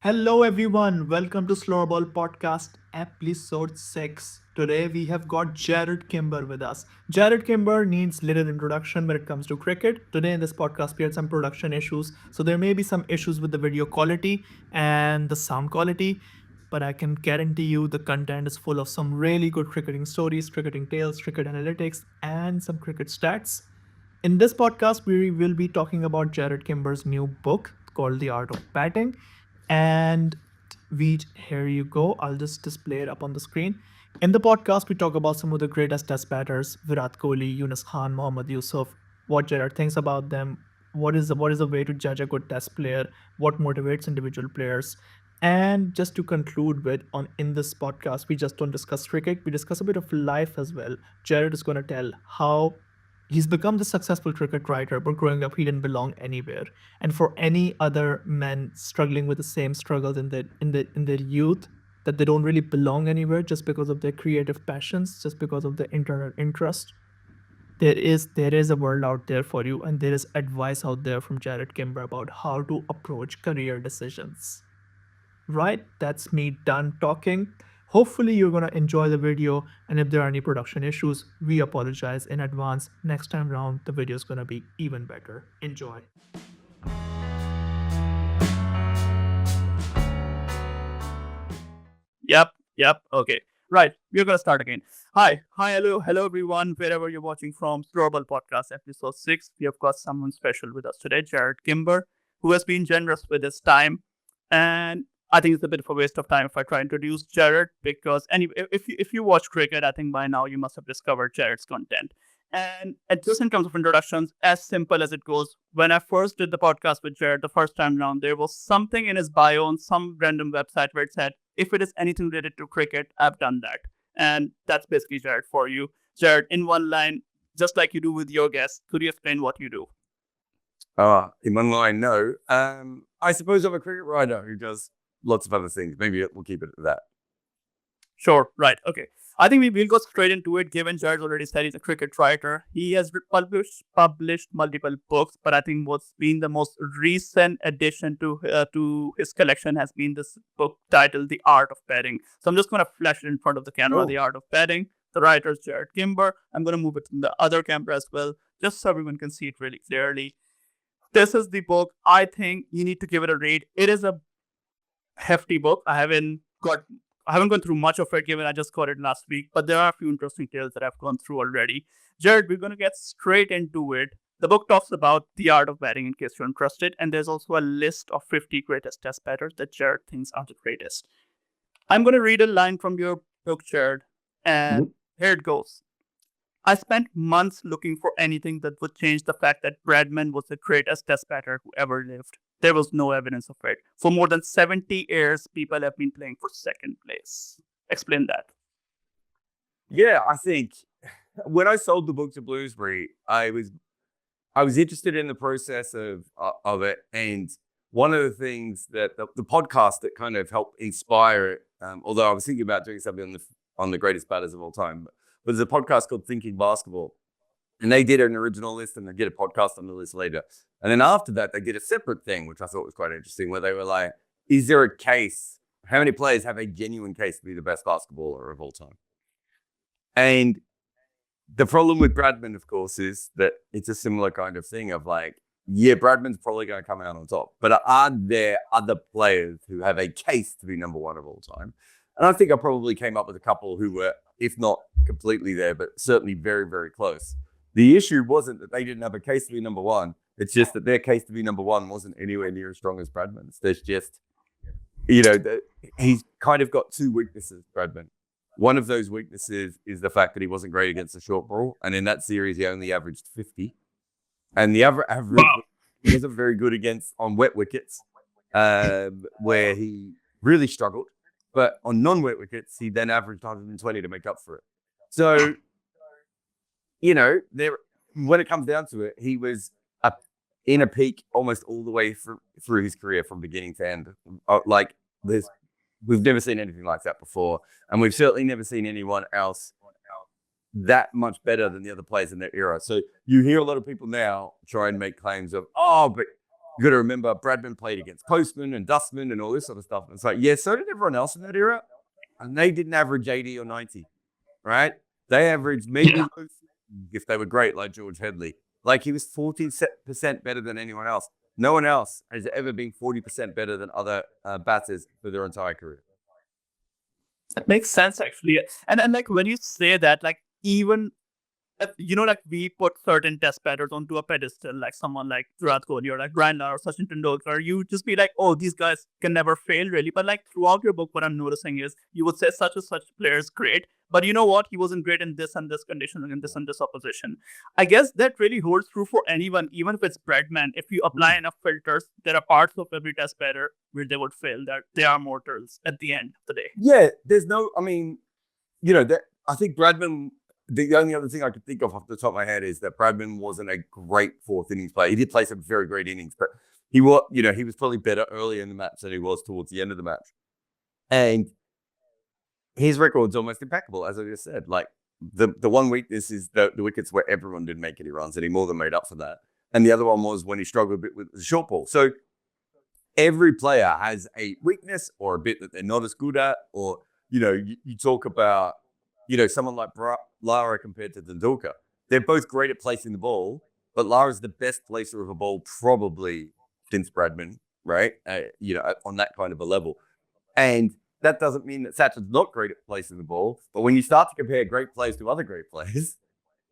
Hello, everyone. Welcome to Slowball Podcast, episode 6. Today, we have got Jarrod Kimber with us. Jarrod Kimber needs little introduction when it comes to cricket. Today, in this podcast, we had some production issues, so there may be some issues with the video quality and the sound quality. But I can guarantee you the content is full of some really good cricketing stories, cricketing tales, cricket analytics, and some cricket stats. In this podcast, we will be talking about Jarrod Kimber's new book called The Art of Batting. And here you go. I'll just display it up on the screen. In the podcast, we talk about some of the greatest test batters, Virat Kohli, Yunus Khan, Mohammad Yousuf, what Jarrod thinks about them, what is the way to judge a good test player, what motivates individual players. And just to conclude with on in this podcast, we just don't discuss cricket, we discuss a bit of life as well. Jarrod is gonna tell how he's become the successful cricket writer, but growing up he didn't belong anywhere. And for any other men struggling with the same struggles in their youth, that they don't really belong anywhere just because of their creative passions, just because of their internal interest, there is a world out there for you, and there is advice out there from Jarrod Kimber about how to approach career decisions. Right, that's me done talking. Hopefully you're going to enjoy the video, and if there are any production issues, we apologize in advance. Next time round the video is going to be even better. Enjoy. Yep. Okay. Right. We're gonna start again. Hi, hello, everyone. Wherever you're watching from, Global Podcast episode 6. We have got someone special with us today, Jarrod Kimber, who has been generous with his time. And I think it's a bit of a waste of time if I try to introduce Jarrod, because if you watch cricket, I think by now you must have discovered Jarrod's content. And just in terms of introductions, as simple as it goes, when I first did the podcast with Jarrod the first time around, there was something in his bio on some random website where it said, if it is anything related to cricket, I've done that. And that's basically Jarrod for you. Jarrod, in one line, just like you do with your guests, could you explain what you do? In one line, no. I suppose I'm a cricket writer who does lots of other things. Maybe we'll keep it at that. Sure, right, okay. I think we will go straight into it, given Jarrod's already said he's a cricket writer. He has published multiple books, but I think what's been the most recent addition to his collection has been this book titled The Art of Batting. So I'm just going to flash it in front of the camera, The Art of Batting. The writer is Jarrod Kimber. I'm going to move it to the other camera as well, just so everyone can see it really clearly. This is the book. I think you need to give it a read. It is a hefty book. I haven't gone through much of it, given I just got it last week, but there are a few interesting tales that I've gone through already. Jarrod, we're going to get straight into it. The book talks about the art of batting, in case you're interested, and there's also a list of 50 greatest test batters that Jarrod thinks are the greatest. I'm going to read a line from your book, Jarrod, and here it goes. I spent months looking for anything that would change the fact that Bradman was the greatest test batter who ever lived. There was no evidence of it. For more than 70 years, people have been playing for second place. Explain that. Yeah, I think when I sold the book to Bloomsbury, I was interested in the process of it, and one of the things that the podcast that kind of helped inspire it, although I was thinking about doing something on the greatest batters of all time, but there's a podcast called Thinking Basketball. And they did an original list, and they did a podcast on the list later. And then after that, they did a separate thing, which I thought was quite interesting, where they were like, is there a case? How many players have a genuine case to be the best basketballer of all time? And the problem with Bradman, of course, is that it's a similar kind of thing of like, yeah, Bradman's probably going to come out on top. But are there other players who have a case to be number one of all time? And I think I probably came up with a couple who were, if not completely there, but certainly very, very close. The issue wasn't that they didn't have a case to be number one. It's just that their case to be number one wasn't anywhere near as strong as Bradman's. There's just, he's kind of got two weaknesses, Bradman. One of those weaknesses is the fact that he wasn't great against the short ball. And in that series, he only averaged 50. And the average he wasn't very good on wet wickets, where he really struggled. But on non-wet wickets, he then averaged 120 to make up for it. So, when it comes down to it, he was in a peak almost all the way through his career from beginning to end. We've never seen anything like that before. And we've certainly never seen anyone else that much better than the other players in their era. So you hear a lot of people now try and make claims of, but You got to remember, Bradman played against Postman and Dustman and all this sort of stuff. And it's like, yeah, so did everyone else in that era. And they didn't average 80 or 90, right? They averaged maybe if they were great, like George Headley. Like he was 40% better than anyone else. No one else has ever been 40% better than other batters for their entire career. That makes sense, actually. And like when you say that, like even like we put certain test batters onto a pedestal, like someone like Jarrod Kohli or like Brian Lara or Sachin Tendulkar, you just be like, oh, these guys can never fail, really. But like throughout your book, what I'm noticing is you would say such and such player is great, but you know what? He wasn't great in this and this condition and in this and this opposition. I guess that really holds true for anyone, even if it's Bradman. If you apply enough filters, there are parts of every test batter where they would fail. That they are mortals at the end of the day. Yeah, I think Bradman. The only other thing I could think of off the top of my head is that Bradman wasn't a great fourth innings player. He did play some very great innings, but he was probably better early in the match than he was towards the end of the match. And his record's almost impeccable, as I just said. Like the one weakness is the wickets where everyone didn't make any runs, and he more than made up for that. And the other one was when he struggled a bit with the short ball. So every player has a weakness or a bit that they're not as good at, or you talk about someone like Lara compared to Tendulkar. They're both great at placing the ball, but Lara's the best placer of a ball probably since Bradman, right? On that kind of a level. And that doesn't mean that Sachin's not great at placing the ball, but when you start to compare great players to other great players,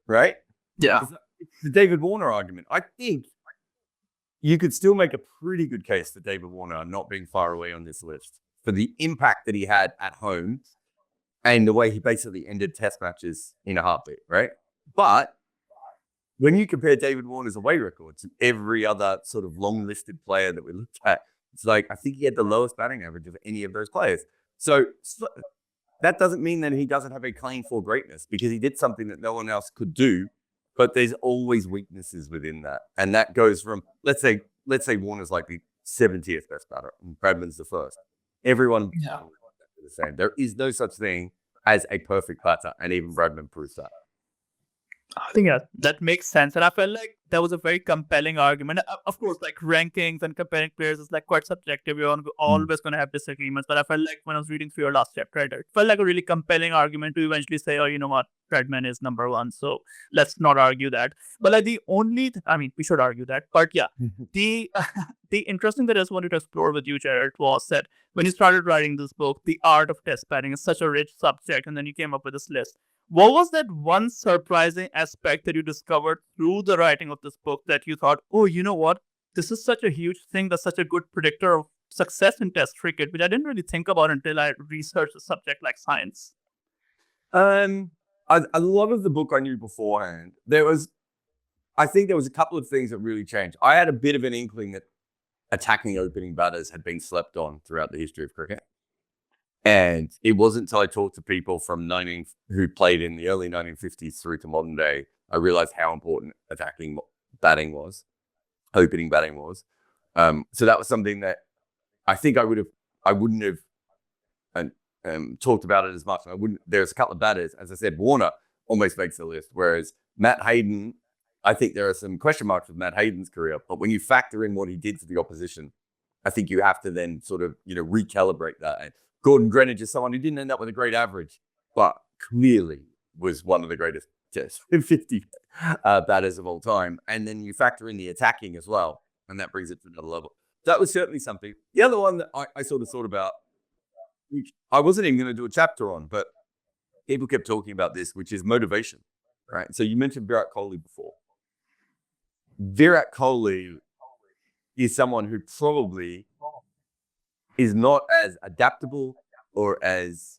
right? Yeah. It's the David Warner argument. I think you could still make a pretty good case for David Warner not being far away on this list for the impact that he had at home and the way he basically ended test matches in a heartbeat, right? But when you compare David Warner's away record to every other sort of long-listed player that we looked at, it's like, I think he had the lowest batting average of any of those players. So that doesn't mean that he doesn't have a claim for greatness, because he did something that no one else could do, but there's always weaknesses within that. And that goes from, let's say Warner's like the 70th best batter and Bradman's the first. Everyone the same. There is no such thing as a perfect batter, and even Bradman proves that. I think that makes sense, and I felt like that was a very compelling argument. Of course, like rankings and comparing players is like quite subjective. You're always going to have disagreements, but I felt like when I was reading through your last chapter, it felt like a really compelling argument to eventually say, oh, you know what, Bradman is number one, so let's not argue that. But like we should argue that. But yeah, the interesting that I just wanted to explore with you, Jarrod, was that when you started writing this book, the art of test batting is such a rich subject, and then you came up with this list. What was that one surprising aspect that you discovered through the writing of this book that you thought, oh, you know what? This is such a huge thing. That's such a good predictor of success in Test cricket, which I didn't really think about until I researched a subject like science. A lot of the book I knew beforehand. I think there was a couple of things that really changed. I had a bit of an inkling that attacking opening batters had been slept on throughout the history of cricket. And it wasn't until I talked to people who played in the early 1950s through to modern day, I realized how important opening batting was. So that was something that I think I wouldn't have talked about it as much. There's a couple of batters, as I said, Warner almost makes the list, whereas Matt Hayden, I think there are some question marks with Matt Hayden's career, but when you factor in what he did to the opposition, I think you have to then sort of, recalibrate that. And Gordon Greenidge is someone who didn't end up with a great average, but clearly was one of the greatest Test 50 batters of all time. And then you factor in the attacking as well, and that brings it to another level. That was certainly something. The other one that I sort of thought about, which I wasn't even going to do a chapter on, but people kept talking about this, which is motivation, right? So you mentioned Virat Kohli before. Virat Kohli is someone who probably is not as adaptable or as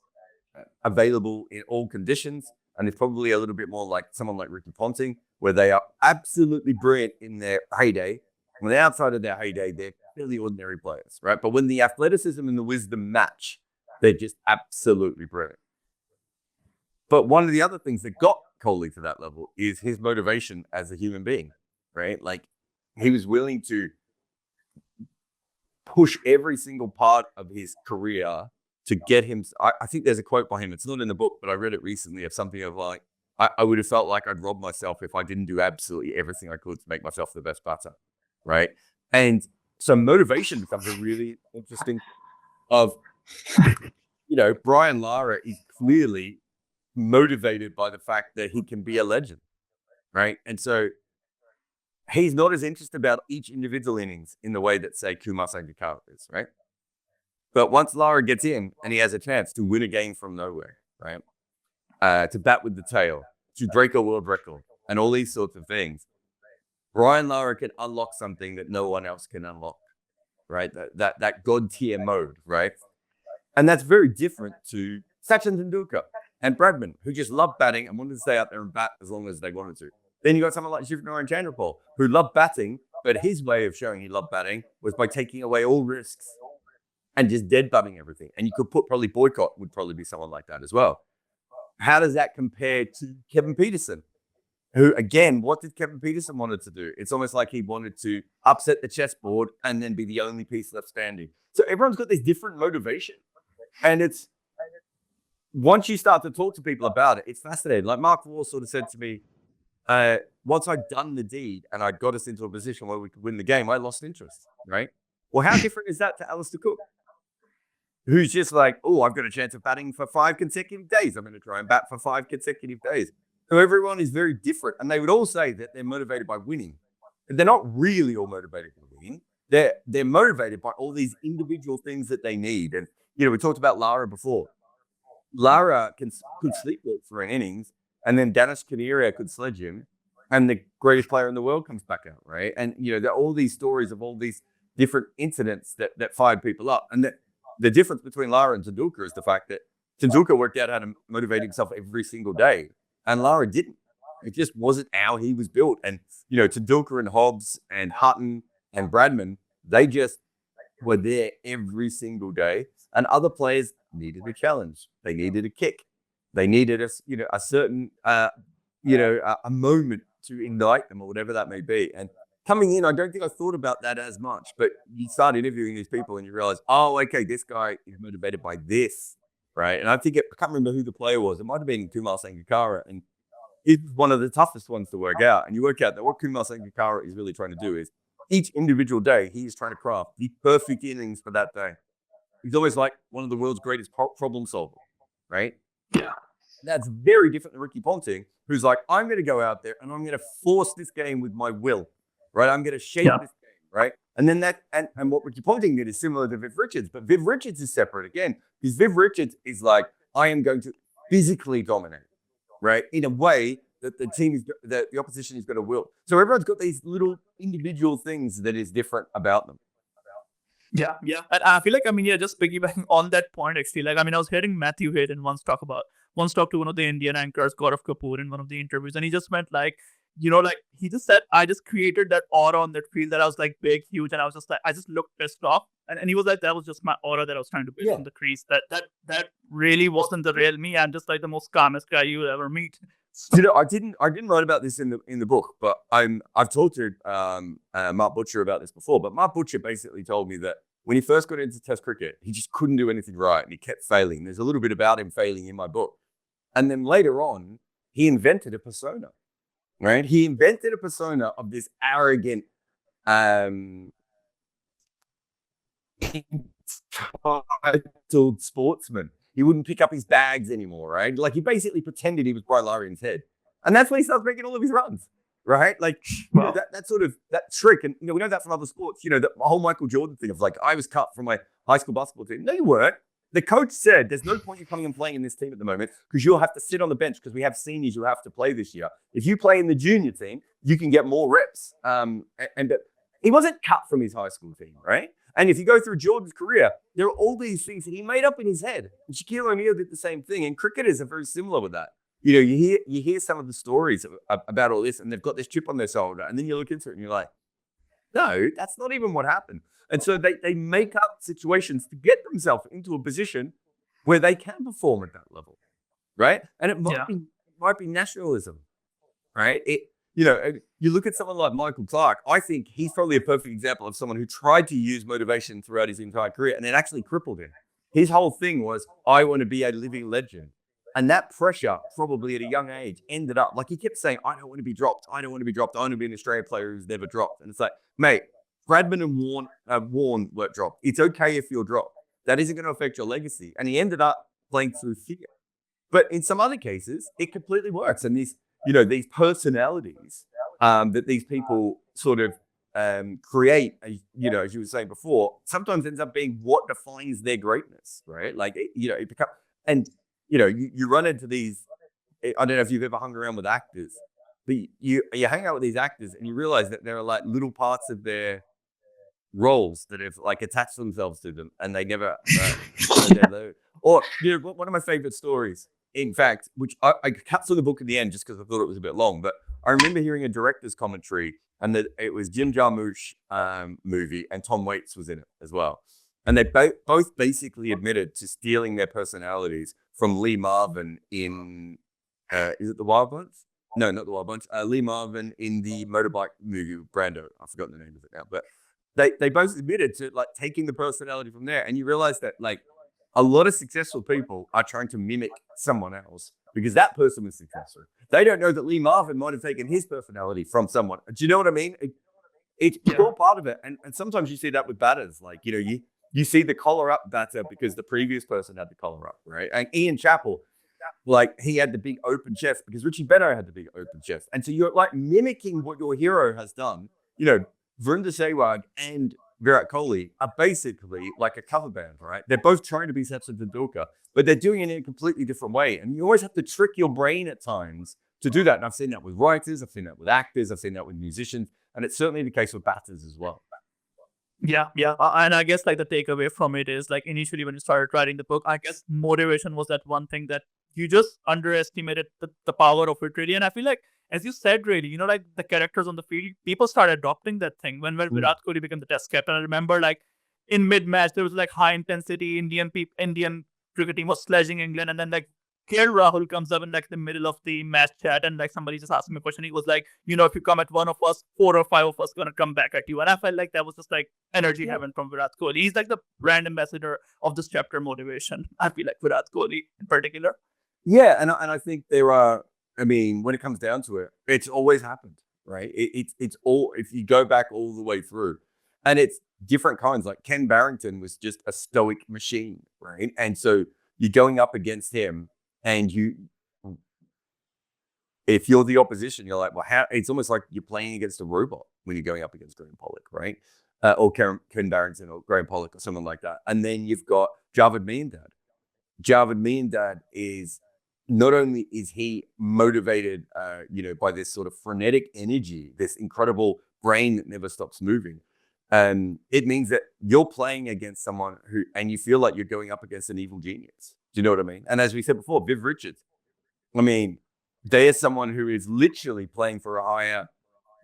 available in all conditions, and is probably a little bit more like someone like Ricky Ponting, where they are absolutely brilliant in their heyday. On the outside of their heyday, they're fairly ordinary players, right? But when the athleticism and the wisdom match, they're just absolutely brilliant. But one of the other things that got Kohli to that level is his motivation as a human being, right? Like, he was willing to push every single part of his career to get him. I think there's a quote by him. It's not in the book, but I read it recently, of something of like, I would have felt like I'd robbed myself if I didn't do absolutely everything I could to make myself the best batter, right? And So motivation becomes a really interesting of, Brian Lara is clearly motivated by the fact that he can be a legend, right? And so he's not as interested about each individual innings in the way that, say, Kumar Sangakkara is, right? But once Lara gets in and he has a chance to win a game from nowhere, right? To bat with the tail, to break a world record, and all these sorts of things, Brian Lara can unlock something that no one else can unlock, right? That God tier mode, right? And that's very different to Sachin Tendulkar and Bradman, who just loved batting and wanted to stay out there and bat as long as they wanted to. Then you got someone like Shivnarine Chandrapal, who loved batting, but his way of showing he loved batting was by taking away all risks and just dead butting everything. And you could put probably Boycott would probably be someone like that as well. How does that compare to Kevin Peterson? Who, again, what did Kevin Peterson wanted to do? It's almost like he wanted to upset the chessboard and then be the only piece left standing. So everyone's got this different motivation. And it's, once you start to talk to people about it, it's fascinating. Like Mark Waugh sort of said to me, once I'd done the deed and I got us into a position where we could win the game, I lost interest, right? Well, how different is that to Alastair Cook? Who's just like, oh, I've got a chance of batting for 5 consecutive days. I'm going to try and bat for 5 consecutive days. So everyone is very different. And they would all say that they're motivated by winning. But they're not really all motivated by winning. They're motivated by all these individual things that they need. And, we talked about Lara before. Lara could sleepwalk for an innings, and then Danesh Kaneria could sledge him, and the greatest player in the world comes back out, right? And, there are all these stories of all these different incidents that fired people up. And the difference between Lara and Tendulkar is the fact that Tendulkar worked out how to motivate himself every single day, and Lara didn't. It just wasn't how he was built. And, Tendulkar and Hobbs and Hutton and Bradman, they just were there every single day. And other players needed a challenge. They needed a kick. They needed a certain, a moment to ignite them or whatever that may be. And coming in, I don't think I thought about that as much, but you start interviewing these people and you realize, oh, okay, this guy is motivated by this, right? And I can't remember who the player was. It might have been Kumar Sangakkara, and it's one of the toughest ones to work out. And you work out that what Kumar Sangakkara is really trying to do is each individual day, he is trying to craft the perfect innings for that day. He's always like one of the world's greatest problem solvers, right? Yeah. That's very different than Ricky Ponting, who's like, I'm going to go out there and I'm going to force this game with my will, right? I'm going to shape this game, right? And then and what Ricky Ponting did is similar to Viv Richards, but Viv Richards is separate again, because Viv Richards is like, I am going to physically dominate, right? In a way that the opposition is going to will. So everyone's got these little individual things that is different about them. Yeah. And I feel like, just piggybacking on that point, actually, like, I was hearing Matthew Hayden once talk to one of the Indian anchors, Gaurav Kapoor, in one of the interviews, and he just meant like, he just said, I just created that aura on that field that I was like big, huge, and I was just like, I just looked pissed off. And he was like, that was just my aura that I was trying to build in the crease. That really wasn't the real me. I'm just like the most calmest guy you would ever meet. I didn't write about this in the book, but I've talked to Mark Butcher about this before. But Mark Butcher basically told me that when he first got into Test cricket, he just couldn't do anything right, and he kept failing. There's a little bit about him failing in my book, and then later on, he invented a persona. Right? He invented a persona of this arrogant, entitled sportsman. He wouldn't pick up his bags anymore, right? Like, he basically pretended he was Brian Lara in his head. And that's when he starts making all of his runs, right? Like, that sort of, that trick. And, we know that from other sports, the whole Michael Jordan thing of like, I was cut from my high school basketball team. No, you weren't. The coach said, there's no point you coming and playing in this team at the moment because you'll have to sit on the bench because we have seniors you'll have to play this year. If you play in the junior team, you can get more reps. And he wasn't cut from his high school team, right? And if you go through Jordan's career, there are all these things that he made up in his head. And Shaquille O'Neal did the same thing. And cricketers are very similar with that. You hear some of the stories about all this, and they've got this chip on their shoulder. And then you look into it and you're like, no, that's not even what happened. And so they make up situations to get themselves into a position where they can perform at that level, right? And it might be nationalism, right? You look at someone like Michael Clarke. I think he's probably a perfect example of someone who tried to use motivation throughout his entire career and it actually crippled him. His whole thing was, I want to be a living legend. And that pressure, probably at a young age, ended up, like, he kept saying, I don't want to be dropped. I don't want to be dropped. I want to be an Australian player who's never dropped. And it's like, mate, Bradman and Warren were dropped. It's okay if you're dropped. That isn't going to affect your legacy. And he ended up playing through fear. But in some other cases, it completely works. And these personalities that these people sort of create, as you were saying before, sometimes ends up being what defines their greatness, right? Like, it becomes, and, you run into these, I don't know if you've ever hung around with actors, but you hang out with these actors and you realize that there are like little parts of their roles that have like attached themselves to them and they never, or, one of my favorite stories, in fact, which I cut through the book at the end just because I thought it was a bit long, but I remember hearing a director's commentary and that it was Jim Jarmusch movie and Tom Waits was in it as well. And they both basically admitted to stealing their personalities from Lee Marvin in, is it The Wild Bunch? No, not The Wild Bunch. Lee Marvin in the motorbike movie, Brando. I've forgotten the name of it now. But they both admitted to like taking the personality from there. And you realize that like a lot of successful people are trying to mimic someone else because that person was successful. They don't know that Lee Marvin might have taken his personality from someone. Do you know what I mean? It's all part of it. And sometimes you see that with batters. Like, you see the collar up batter because the previous person had the collar up, right? And Ian Chappell, like he had the big open chest because Richie Benaud had the big open chest. And so you're like mimicking what your hero has done. Virender Sehwag and Virat Kohli are basically like a cover band, right? They're both trying to be Sachin Tendulkar, but they're doing it in a completely different way. And you always have to trick your brain at times to do that. And I've seen that with writers, I've seen that with actors, I've seen that with musicians, and it's certainly the case with batters as well. Yeah. And I guess like the takeaway from it is like initially when you started writing the book, I guess motivation was that one thing that you just underestimated the power of it really. And I feel like, as you said, really, like the characters on the field, people started adopting that thing when Virat Kohli became the test captain. I remember like in mid-match, there was like high intensity Indian cricket team was sledging England. And then like KL Rahul comes up in like the middle of the match chat and like somebody just asked me a question. He was like, if you come at one of us, 4 or 5 of us gonna come back at you. And I felt like that was just like energy heaven from Virat Kohli. He's like the brand ambassador of this chapter, motivation. I feel like Virat Kohli in particular. Yeah, and I think there are. I mean, when it comes down to it, it's always happened, right? It's all, if you go back all the way through, and it's different kinds. Like Ken Barrington was just a stoic machine, right? And so you're going up against him, and if you're the opposition, you're like, well, how? It's almost like you're playing against a robot when you're going up against Graham Pollock, right? Or Ken Barrington or Graham Pollock or someone like that. And then you've got Javed Miandad. Javed Miandad is, not only is he motivated, by this sort of frenetic energy, this incredible brain that never stops moving, it means that you're playing against someone and you feel like you're going up against an evil genius. Do you know what I mean? And as we said before, Viv Richards, I mean, there's someone who is literally playing for a higher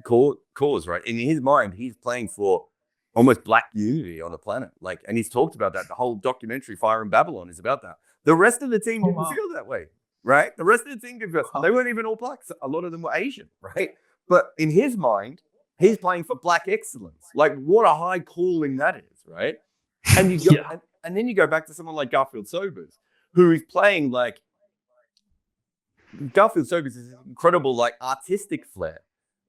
cause, right? In his mind, he's playing for almost black unity on the planet. Like, and he's talked about that. The whole documentary Fire in Babylon is about that. The rest of the team didn't feel that way. Right? The rest of the team, they weren't even all blacks. A lot of them were Asian, right? But in his mind, he's playing for black excellence. Like, what a high calling that is, right? And and then you go back to someone like Garfield Sobers, who is playing like, Garfield Sobers is this incredible, like, artistic flair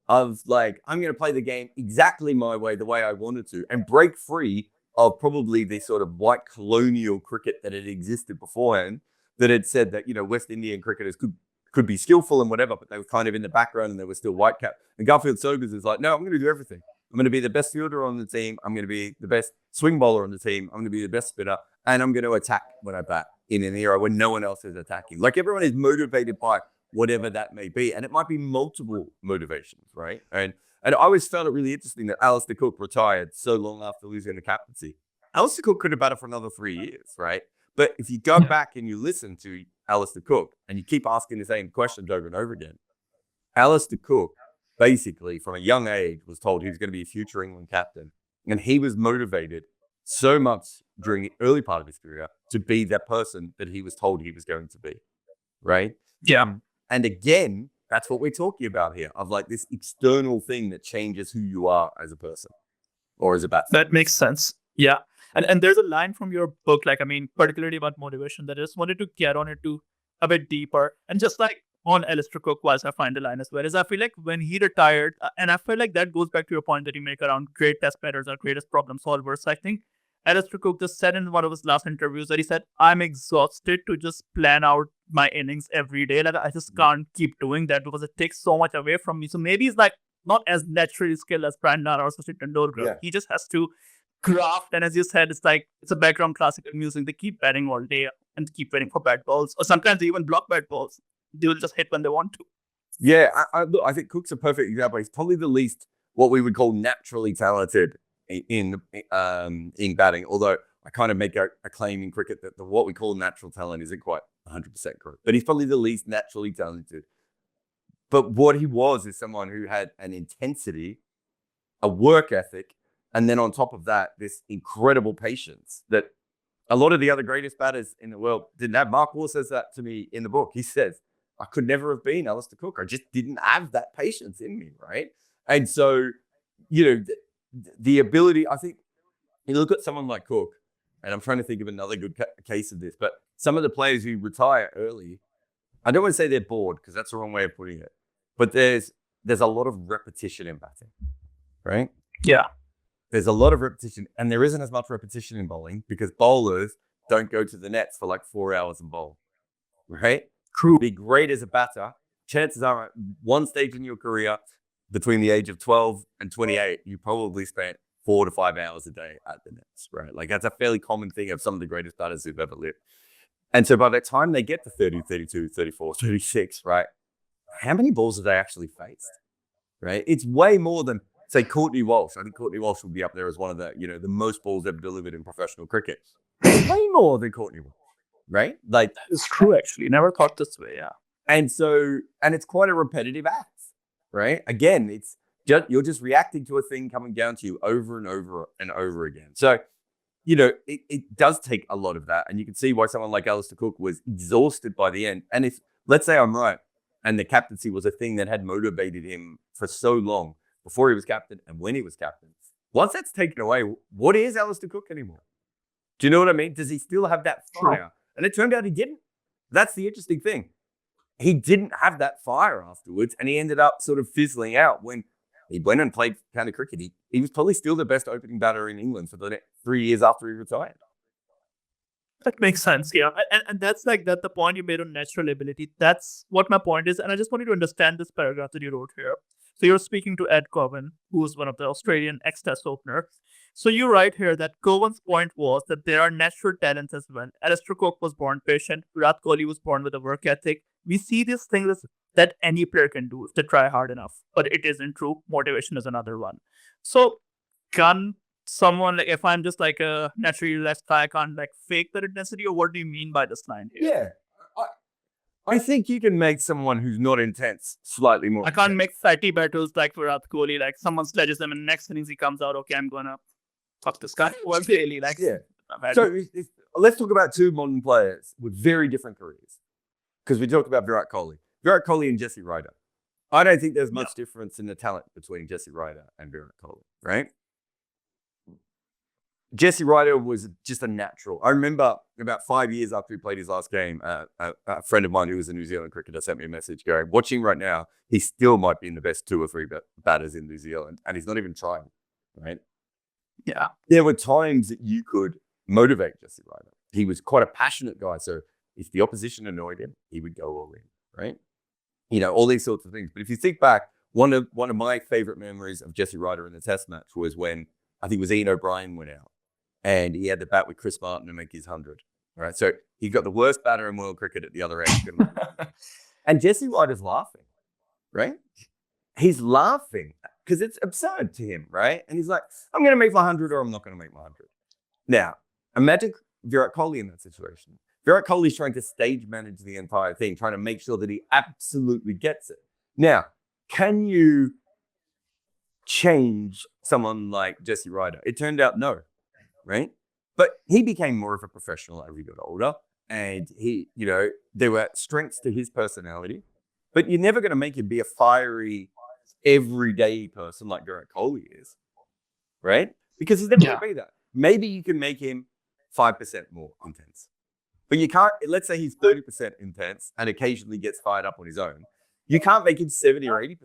of like, I'm going to play the game exactly my way, the way I wanted to, and break free of probably the sort of white colonial cricket that had existed beforehand, that had said that, West Indian cricketers could be skillful and whatever, but they were kind of in the background and they were still white cap. And Garfield Sobers is like, no, I'm going to do everything. I'm going to be the best fielder on the team. I'm going to be the best swing bowler on the team. I'm going to be the best spinner. And I'm going to attack when I bat in an era when no one else is attacking. Like, everyone is motivated by whatever that may be. And it might be multiple motivations, right? And I always found it really interesting that Alastair Cook retired so long after losing the captaincy. Alastair Cook could have batted for another 3 years, right? But if you go back and you listen to Alastair Cook and you keep asking the same questions over and over again, Alastair Cook basically from a young age was told he was going to be a future England captain. And he was motivated so much during the early part of his career to be that person that he was told he was going to be, right? Yeah. And again, that's what we're talking about here, of like this external thing that changes who you are as a person or as a batsman. That makes sense. Yeah. And there's a line from your book, like, I mean, particularly about motivation, that I just wanted to get on it to a bit deeper. And just like, on Alastair Cook whilst I find the line as well is I feel like when he retired, and I feel like that goes back to your point that you make around great test batters are greatest problem solvers. So I think Alastair Cook just said in one of his last interviews that he said, I'm exhausted to just plan out my innings every day. Like I just can't keep doing that because it takes so much away from me. So maybe he's like not as naturally skilled as Brian Lara or Sachin Tendulkar. Yeah. He just has to craft. And as you said, it's like it's a background classical music. They keep batting all day and keep waiting for bad balls. Or sometimes they even block bad balls. They will just hit when they want to. Yeah, look, I think Cook's a perfect example. He's probably the least what we would call naturally talented in batting. Although I kind of make a claim in cricket that what we call natural talent isn't quite 100% correct. But he's probably the least naturally talented. But what he was is someone who had an intensity, a work ethic, and then on top of that, this incredible patience that a lot of the other greatest batters in the world didn't have. Mark Waugh says that to me in the book. He says, I could never have been Alastair Cook. I just didn't have that patience in me, right? And so, the ability, I think, you look at someone like Cook, and I'm trying to think of another good case of this, but some of the players who retire early, I don't want to say they're bored because that's the wrong way of putting it, but there's a lot of repetition in batting, right? Yeah. There's a lot of repetition, and there isn't as much repetition in bowling because bowlers don't go to the nets for like 4 hours and bowl, right? True. Be great as a batter. Chances are, at one stage in your career, between the age of 12 and 28, you probably spent 4 to 5 hours a day at the nets, right? Like that's a fairly common thing of some of the greatest batters who've ever lived. And so by the time they get to 30, 32, 34, 36, right? How many balls have they actually faced, right? It's way more than, say, Courtney Walsh. I think Courtney Walsh will be up there as one of the, the most balls ever delivered in professional cricket. Way more than Courtney Walsh, right? Like it's true, actually. Never thought this way, yeah. And it's quite a repetitive act, right? Again, it's just, you're just reacting to a thing coming down to you over and over and over again. So, it does take a lot of that. And you can see why someone like Alastair Cook was exhausted by the end. And if, let's say I'm right, and the captaincy was a thing that had motivated him for so long before he was captain and when he was captain, once that's taken away, what is Alastair Cook anymore? Do you know what I mean? Does he still have that fire? True. And it turned out he didn't. That's the interesting thing. He didn't have that fire afterwards, and he ended up sort of fizzling out when he went and played county cricket. He was probably still the best opening batter in England for the next 3 years after he retired. That makes sense, yeah. And that's like that the point you made on natural ability. That's what my point is. And I just wanted to understand this paragraph that you wrote here. So you're speaking to Ed Cowan, who's one of the Australian ex-test opener. So you write here that Cowan's point was that there are natural talents as well. Alastair Cook was born patient. Virat Kohli was born with a work ethic. We see these things that any player can do if they try hard enough. But it isn't true. Motivation is another one. So can someone, like, if I'm just like a naturally less guy, I can't like fake that intensity, or what do you mean by this line here? Yeah. I think you can make someone who's not intense slightly more. I can't make fatty battles like Virat Kohli, like someone sledges him and next innings he comes out, okay, I'm gonna fuck this guy. Well, really, like, yeah. So let's talk about two modern players with very different careers. Because we talked about Virat Kohli and Jesse Ryder. I don't think there's much difference in the talent between Jesse Ryder and Virat Kohli, right? Jesse Ryder was just a natural. I remember about 5 years after he played his last game, a friend of mine who was a New Zealand cricketer sent me a message going, watching right now, he still might be in the best 2 or 3 batters in New Zealand, and he's not even trying, right? Yeah. There were times that you could motivate Jesse Ryder. He was quite a passionate guy, so if the opposition annoyed him, he would go all in, right? All these sorts of things. But if you think back, one of my favorite memories of Jesse Ryder in the Test match was when I think it was Ian O'Brien went out. And he had the bat with Chris Martin to make his 100. Right. So he got the worst batter in world cricket at the other end. And Jesse Ryder's laughing. Right. He's laughing because it's absurd to him. Right. And he's like, I'm going to make my 100 or I'm not going to make my 100. Now, imagine Virat Kohli in that situation. Virat Kohli's trying to stage manage the entire thing, trying to make sure that he absolutely gets it. Now, can you change someone like Jesse Ryder? It turned out no. Right. But he became more of a professional as he got older. And he, there were strengths to his personality. But you're never going to make him be a fiery, everyday person like Jarrod Kimber is. Right? Because he's never going to be that. Maybe you can make him 5% more intense. But you can't, let's say he's 30% intense and occasionally gets fired up on his own. You can't make him 70 or 80%.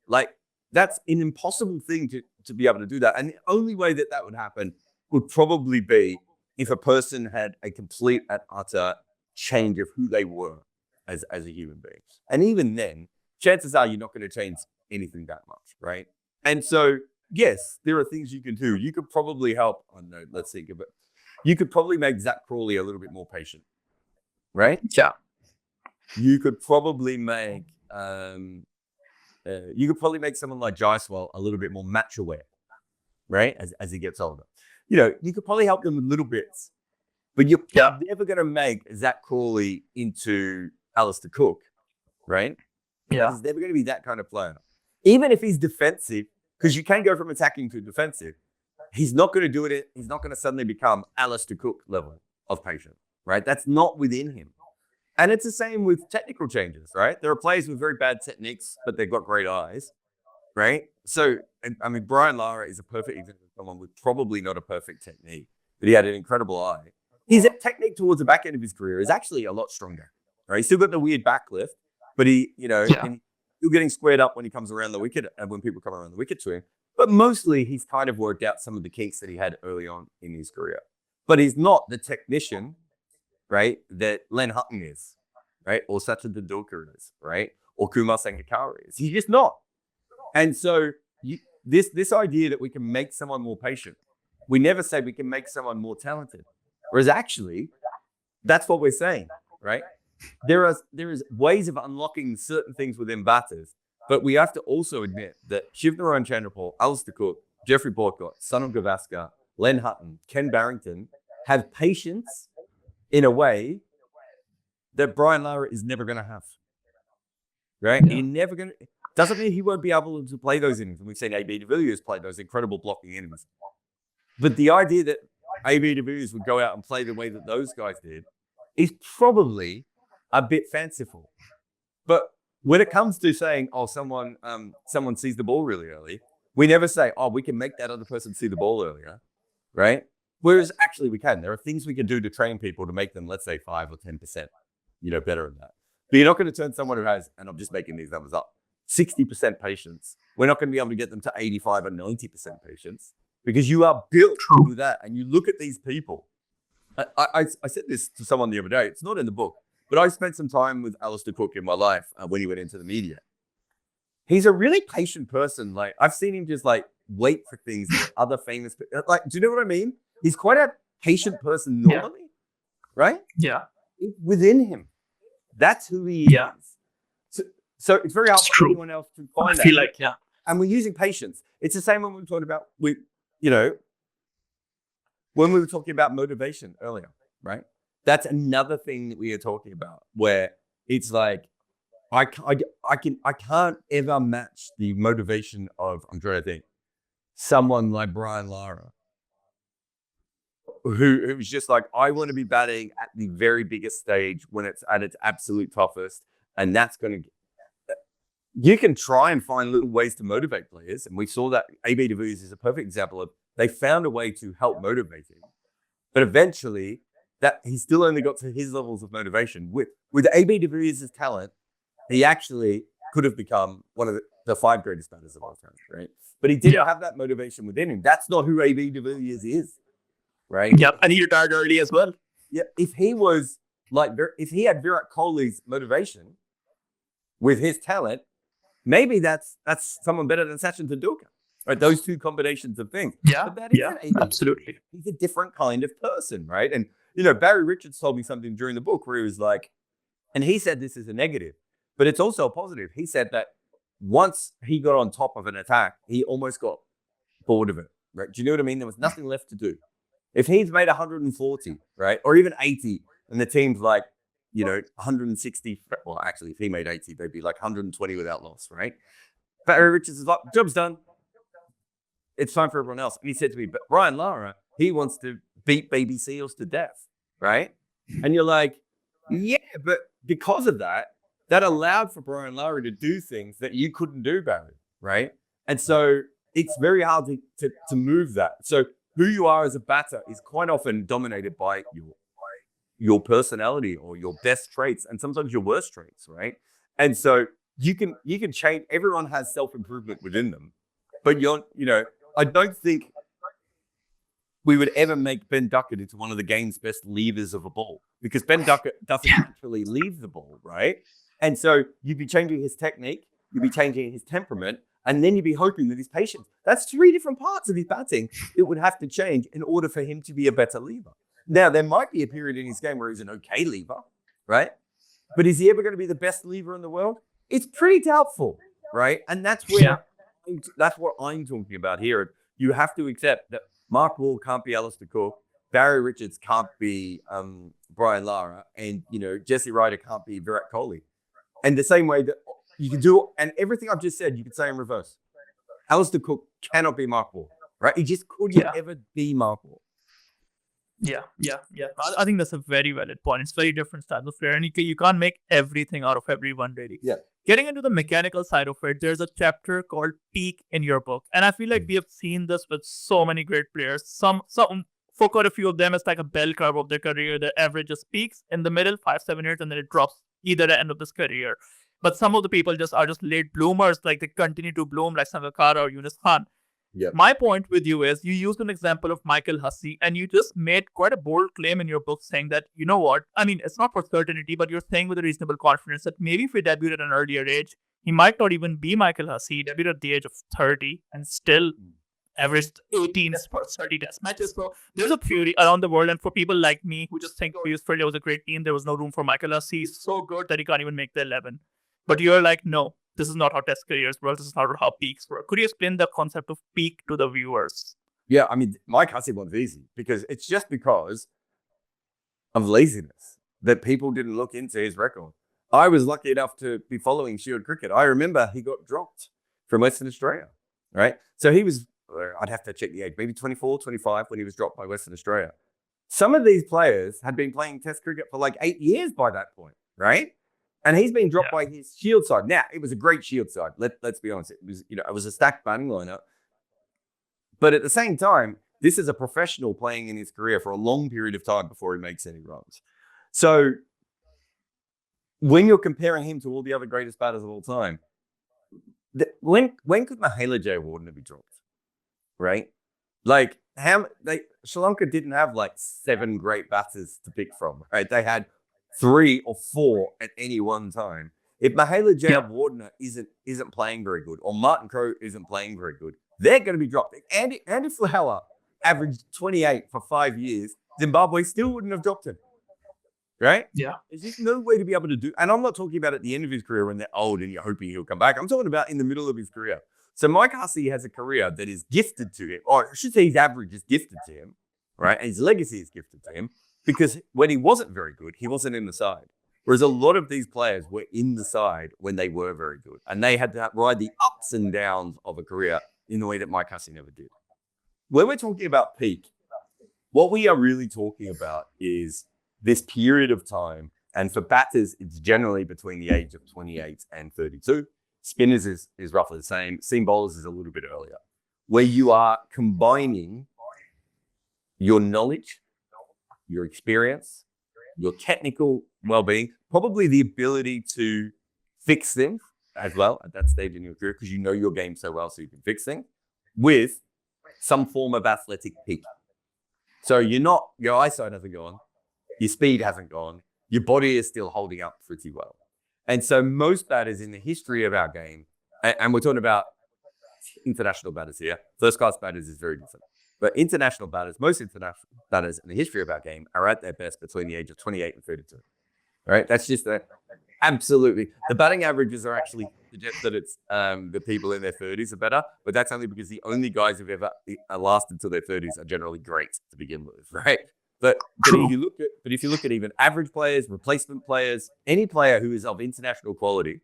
Like, that's an impossible thing to be able to do that. And the only way that that would happen would probably be if a person had a complete and utter change of who they were as a human being. And even then, chances are you're not going to change anything that much, right? And so, yes, there are things you can do. You could probably help, I don't know, let's think of it. You could probably make Zach Crawley a little bit more patient, right? Yeah. You could probably make someone like Jaiswal a little bit more match aware, right? As he gets older. You know, you could probably help them with little bits, but you're never going to make Zach Crawley into Alastair Cook, right? Yeah. He's never going to be that kind of player. Even if he's defensive, because you can go from attacking to defensive, he's not going to do it. He's not going to suddenly become Alastair Cook level of patient, right? That's not within him. And it's the same with technical changes, right? There are players with very bad techniques, but they've got great eyes, right? So, I mean, Brian Lara is a perfect example of someone with probably not a perfect technique, but he had an incredible eye. His technique towards the back end of his career is actually a lot stronger, right? He's still got the weird back lift, but he, you know, still getting squared up when he comes around the wicket and when people come around the wicket to him. But mostly he's kind of worked out some of the kinks that he had early on in his career. But he's not the technician, right, that Len Hutton is, right? Or Sachin Tendulkar is, right? Or Kumar Sangakkara is. He's just not. And so this idea that we can make someone more patient, we never say we can make someone more talented. Whereas actually, that's what we're saying, right? There is ways of unlocking certain things within batters, but we have to also admit that Shivnarine Chanderpaul, Alastair Cook, Jeffrey Borcott, Sunil Gavaskar, Len Hutton, Ken Barrington have patience in a way that Brian Lara is never going to have, right? Yeah. He's never going to. Doesn't mean he won't be able to play those innings. And we've seen AB de Villiers play those incredible blocking innings. But the idea that AB de Villiers would go out and play the way that those guys did is probably a bit fanciful. But when it comes to saying, oh, someone sees the ball really early, we never say, oh, we can make that other person see the ball earlier, right? Whereas actually we can. There are things we can do to train people to make them, let's say, 5 or 10%, better than that. But you're not going to turn someone who has, and I'm just making these numbers up, 60% patience. We're not going to be able to get them to 85 or 90% patience because you are built to do that. And you look at these people. I said this to someone the other day. It's not in the book, but I spent some time with Alastair Cook in my life when he went into the media. He's a really patient person. Like, I've seen him just like wait for things that other famous people, like, do you know what I mean? He's quite a patient person normally, right? Yeah. Within him. That's who he is. So it's very hard for anyone else to find that. I feel like, And we're using patience. It's the same when we were talking about, when we were talking about motivation earlier, right? That's another thing that we are talking about where it's like, I can't ever match the motivation of, I'm trying to think, someone like Brian Lara, who was just like, I want to be batting at the very biggest stage when it's at its absolute toughest. And that's going to, you can try and find little ways to motivate players. And we saw that AB de Villiers is a perfect example of, they found a way to help motivate him. But eventually, that he still only got to his levels of motivation. With AB de Villiers' talent, he actually could have become one of the 5 greatest batters of all time, right? But he didn't have that motivation within him. That's not who AB de Villiers is, right? Yep, and he retired early as well. Yeah, if he had Virat Kohli's motivation with his talent, maybe that's someone better than Sachin Tendulkar. Right, those two combinations of things. Yeah, but that isn't absolutely. He's a different kind of person, right? And Barry Richards told me something during the book where he was like, and he said this is a negative, but it's also a positive. He said that once he got on top of an attack, he almost got bored of it. Right? Do you know what I mean? There was nothing left to do. If he's made 140, right, or even 80, and the team's like, 160. Well, actually, if he made 80, they'd be like 120 without loss, right? Barry Richards is like, job's done. It's time for everyone else. And he said to me, but Brian Lara, he wants to beat baby seals to death, right? And you're like, yeah, but because of that allowed for Brian Lara to do things that you couldn't do, Barry, right? And so it's very hard to move that. So who you are as a batter is quite often dominated by your personality or your best traits and sometimes your worst traits, right? And so you can change. Everyone has self-improvement within them, but I don't think we would ever make Ben Duckett into one of the game's best leavers of a ball, because Ben Duckett doesn't naturally leave the ball, right? And so you'd be changing his technique, you'd be changing his temperament, and then you'd be hoping that his patience. That's three different parts of his batting it would have to change in order for him to be a better leaver. Now, there might be a period in his game where he's an okay leaver, right? But is he ever going to be the best leaver in the world? It's pretty doubtful, right? And that's what I'm talking about here. You have to accept that Mark Wall can't be Alastair Cook, Barry Richards can't be Brian Lara, and Jesse Ryder can't be Virat Kohli. And the same way that you can do, and everything I've just said, you can say in reverse. Alastair Cook cannot be Mark Wall, right? He just couldn't ever be Mark Wall. Yeah. I think that's a very valid point. It's very different styles of player, and you can't make everything out of everyone, really. Yeah. Getting into the mechanical side of it, there's a chapter called Peak in your book, and I feel like we have seen this with so many great players. Some for quite a few of them, it's like a bell curve of their career. Their average just peaks in the middle, 5-7 years, and then it drops either the end of this career. But some of the people are just late bloomers, like they continue to bloom, like Sangakkara or Yunus Khan. Yep. My point with you is you used an example of Michael Hussey, and you just made quite a bold claim in your book saying that, you know what, I mean, it's not for certainty, but you're saying with a reasonable confidence that maybe if he debuted at an earlier age, he might not even be Michael Hussey. He debuted at the age of 30 and still averaged 18 for 30 test matches. So there's a theory around the world, and for people like me who just think, oh, Australia was a great team, there was no room for Michael Hussey. He's so good that he can't even make the 11. But you're like, no, this is not how test careers work. This is not how peaks work. Could you explain the concept of peak to the viewers? Yeah, I mean, Mike Hussey one's easy because it's just because of laziness that people didn't look into his record. I was lucky enough to be following Shield cricket. I remember he got dropped from Western Australia, right? So he was, I'd have to check the age, maybe 24, 25 when he was dropped by Western Australia. Some of these players had been playing test cricket for like 8 years by that point, right? And he's been dropped by his Shield side. Now, it was a great Shield side. Let's be honest. It was a stacked batting lineup. But at the same time, this is a professional playing in his career for a long period of time before he makes any runs. So when you're comparing him to all the other greatest batters of all time, when could Mahela Jayawardene be dropped? Right? Like, Sri Lanka didn't have like 7 great batters to pick from, right? They had 3 or 4 at any one time. If Mahela Jayawardene isn't playing very good, or Martin Crowe isn't playing very good, they're going to be dropped. If Andy Flower averaged 28 for 5 years, Zimbabwe still wouldn't have dropped him. Right? Yeah. There's just no way to be able to do. And I'm not talking about at the end of his career when they're old and you're hoping he'll come back. I'm talking about in the middle of his career. So Mike Hussey has a career that is gifted to him, or I should say his average is gifted to him, right? And his legacy is gifted to him because when he wasn't very good, he wasn't in the side. Whereas a lot of these players were in the side when they were very good. And they had to ride the ups and downs of a career in the way that Mike Hussey never did. When we're talking about peak, what we are really talking about is this period of time. And for batters, it's generally between the age of 28 and 32. Spinners is roughly the same. Seam bowlers is a little bit earlier, where you are combining your knowledge, your experience, your technical well-being, probably the ability to fix things as well at that stage in your career because you know your game so well so you can fix things, with some form of athletic peak. So your eyesight hasn't gone, your speed hasn't gone, your body is still holding up pretty well. And so most batters in the history of our game, and we're talking about international batters here, first-class batters is very different. But international batters, most international batters in the history of our game are at their best between the age of 28 and 32. Right? That's just absolutely. The batting averages are actually suggest that it's the people in their 30s are better, but that's only because the only guys who've ever lasted till their 30s are generally great to begin with, right? But if you look at even average players, replacement players, any player who is of international quality,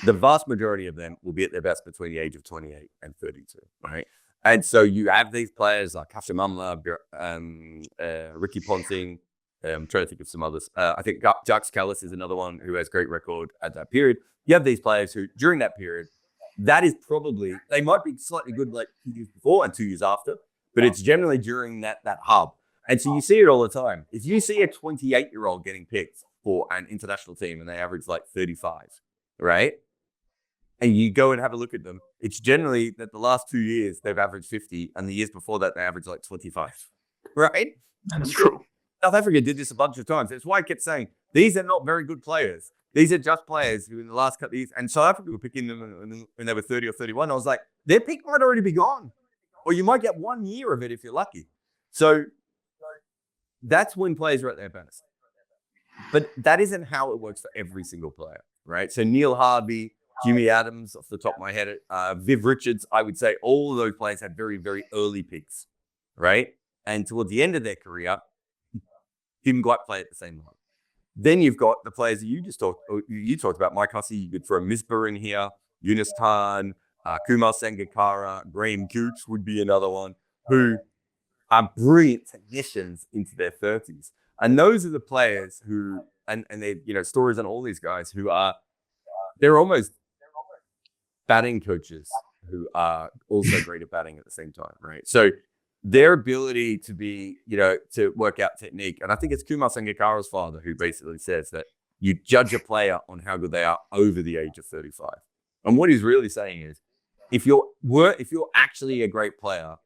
the vast majority of them will be at their best between the age of 28 and 32, right? And so you have these players like Hashim Amla, Ricky Ponting. I'm trying to think of some others. I think Jacques Kallis is another one who has great record at that period. You have these players who, during that period, that is probably, they might be slightly good like 2 years before and 2 years after, but it's generally during that hub. And so you see it all the time. If you see a 28-year-old getting picked for an international team and they average like 35, right? And you go and have a look at them, it's generally that the last 2 years they've averaged 50, and the years before that they averaged like 25, right? That's true. South Africa did this a bunch of times. That's why I kept saying these are not very good players. These are just players who in the last couple of years, and South Africa were picking them when they were 30 or 31. I was like, their pick might already be gone, or you might get 1 year of it if you're lucky. So that's when players are at their best. But that isn't how it works for every single player, right? So Neil Harvey, Jimmy Adams, off the top of my head, Viv Richards, I would say all of those players had very, very early picks, right? And towards the end of their career, didn't quite play at the same level. Then you've got the players that you talked about, Mike Hussey. You could throw Misbah in here, Yunus Khan, Kumar Sangakkara, Graham Gooch would be another one, who are brilliant technicians into their 30s. And those are the players who, and they, stories on all these guys who they're almost batting coaches who are also great at batting at the same time, right? So their ability to be, to work out technique. And I think it's Kumar Sangakkara's father who basically says that you judge a player on how good they are over the age of 35. And what he's really saying is, if you're actually a great player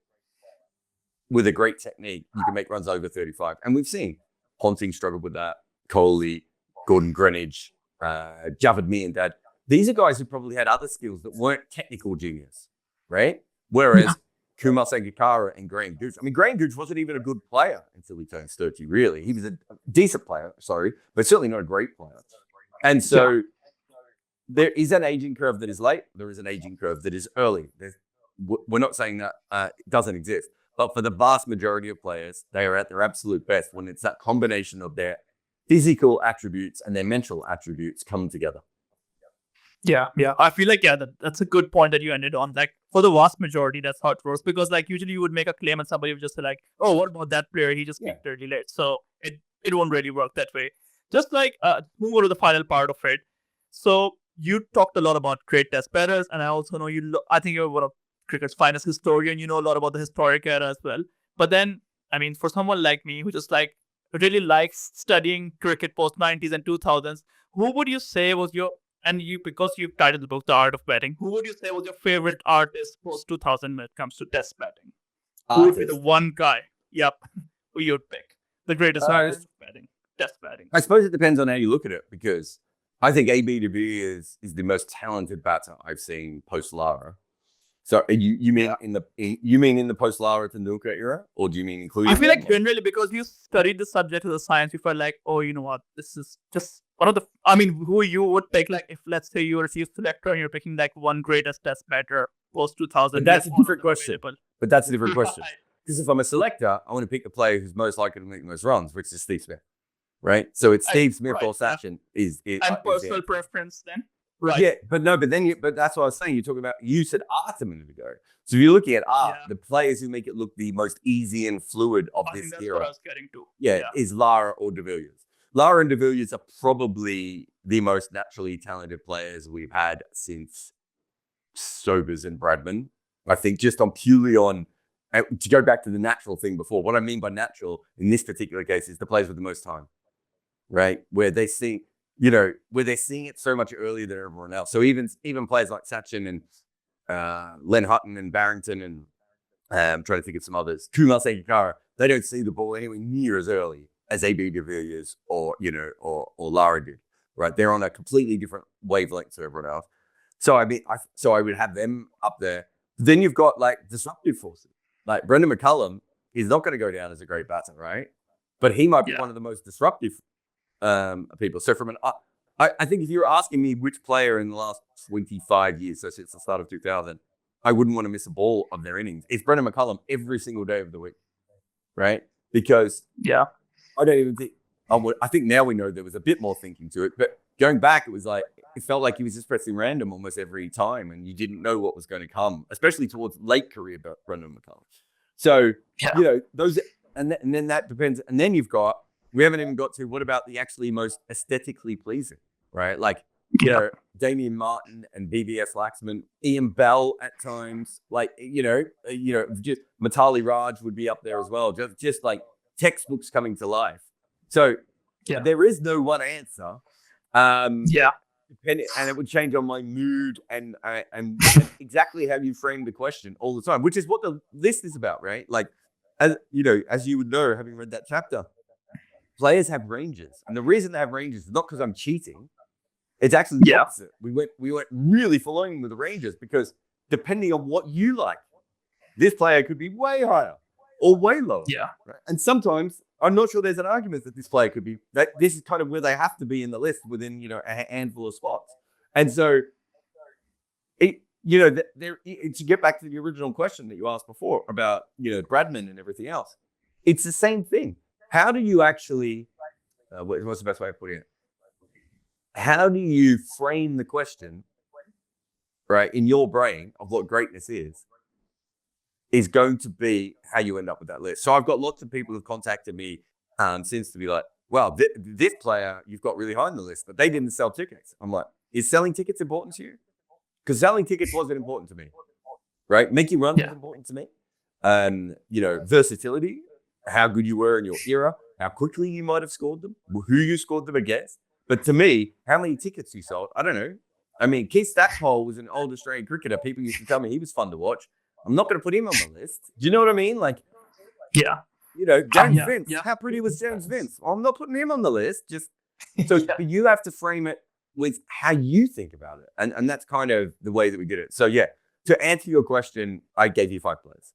with a great technique, you can make runs over 35. And we've seen Ponting struggled with that, Kohli, Gordon Greenidge, Javed Miandad. These are guys who probably had other skills that weren't technical genius, right? Whereas Kumar Sangakkara and Graham Gooch. I mean, Graham Gooch wasn't even a good player until he turned 30, really. He was a decent player, but certainly not a great player. And so there is an aging curve that is late. There is an aging curve that is early. We're not saying that it doesn't exist. But for the vast majority of players, they are at their absolute best when it's that combination of their physical attributes and their mental attributes come together. Yeah. I feel like, that's a good point that you ended on. Like, for the vast majority, that's how it works. Because, like, usually you would make a claim and somebody would just say, like, oh, what about that player? He just picked early late. So it won't really work that way. Just like, move on to the final part of it. So you talked a lot about great test batters. And I also know I think you're one of cricket's finest historian. You know a lot about the historic era as well. But then, I mean, for someone like me who just really likes studying cricket post 90s and 2000s, who would you say was because you've titled the book The Art of Batting, who would you say was your favorite artist post 2000 when it comes to test batting? Who would be the one guy? Yep, who you'd pick? The greatest artist of batting, test batting. I suppose it depends on how you look at it, because I think AB de Villiers is the most talented batter I've seen post Lara. So you mean in the post Lara Tendulkar era, or do you mean including? I feel like generally, because you studied the subject of the science, you felt like, oh, you know what, this is just one of the. I mean, who you would pick? Like, if let's say you were a chief selector and you're picking like one greatest test batter post 2000. But that's a different question. Because if I'm a selector, I want to pick the player who's most likely to make the most runs, which is Steve Smith, right? So it's Steve Smith or Sachin is personal preference then. Right. Yeah, but that's what I was saying. You're talking about, you said art a minute ago. So if you're looking at art, the players who make it look the most easy and fluid of this that's era. What I was getting to. Is Lara or de Villiers. Lara and de Villiers are probably the most naturally talented players we've had since Sobers and Bradman. I think just purely on, to go back to the natural thing before, what I mean by natural in this particular case is the players with the most time, right? Where they see, where they're seeing it so much earlier than everyone else. So even players like Sachin and Len Hutton and Barrington and I'm trying to think of some others, Kumar Sangakkara, they don't see the ball anywhere near as early as AB de Villiers or Lara did, right? They're on a completely different wavelength to everyone else. So I would have them up there. Then you've got like disruptive forces. Like Brendan McCullum is not going to go down as a great batter, right? But he might be one of the most disruptive people. So I think if you're asking me which player in the last 25 years, so since the start of 2000, I wouldn't want to miss a ball of their innings, it's Brendan McCullum every single day of the week, right? Because I don't even think, I think now we know there was a bit more thinking to it, but going back, it felt like he was just pressing random almost every time, and you didn't know what was going to come, especially towards late career Brendan McCullum. So, those, and then that depends. And then we haven't even got to, what about the actually most aesthetically pleasing, right? Like, Damien Martin and BBS Laxman, Ian Bell at times, like, just Matali Raj would be up there as well. Just like textbooks coming to life. So there is no one answer. And it would change on my mood and exactly how you frame the question all the time, which is what the list is about, right? Like, as you would know, having read that chapter, players have ranges, and the reason they have ranges is not because I'm cheating. It's actually the opposite. We went really following with the ranges because depending on what you like, this player could be way higher or way lower. Yeah. Right? And sometimes I'm not sure there's an argument that this player could be. That this is kind of where they have to be in the list within a handful of spots. And so, to get back to the original question that you asked before about Bradman and everything else, it's the same thing. How do you actually? What's the best way of putting it? How do you frame the question, right, in your brain of what greatness is going to be how you end up with that list. So I've got lots of people who've contacted me since to be like, well, this player you've got really high on the list, but they didn't sell tickets. I'm like, is selling tickets important to you? Because selling tickets wasn't important to me, right? Making runs was important to me. Versatility, how good you were in your era, how quickly you might have scored them, who you scored them against. But to me, how many tickets you sold, I don't know. I mean, Keith Stackpole was an old Australian cricketer. People used to tell me he was fun to watch. I'm not going to put him on the list. Do you know what I mean? Like, James Vince. How pretty was James Vince? Well, I'm not putting him on the list. Just so you have to frame it with how you think about it, and that's kind of the way that we did it. So to answer your question, I gave you 5 players.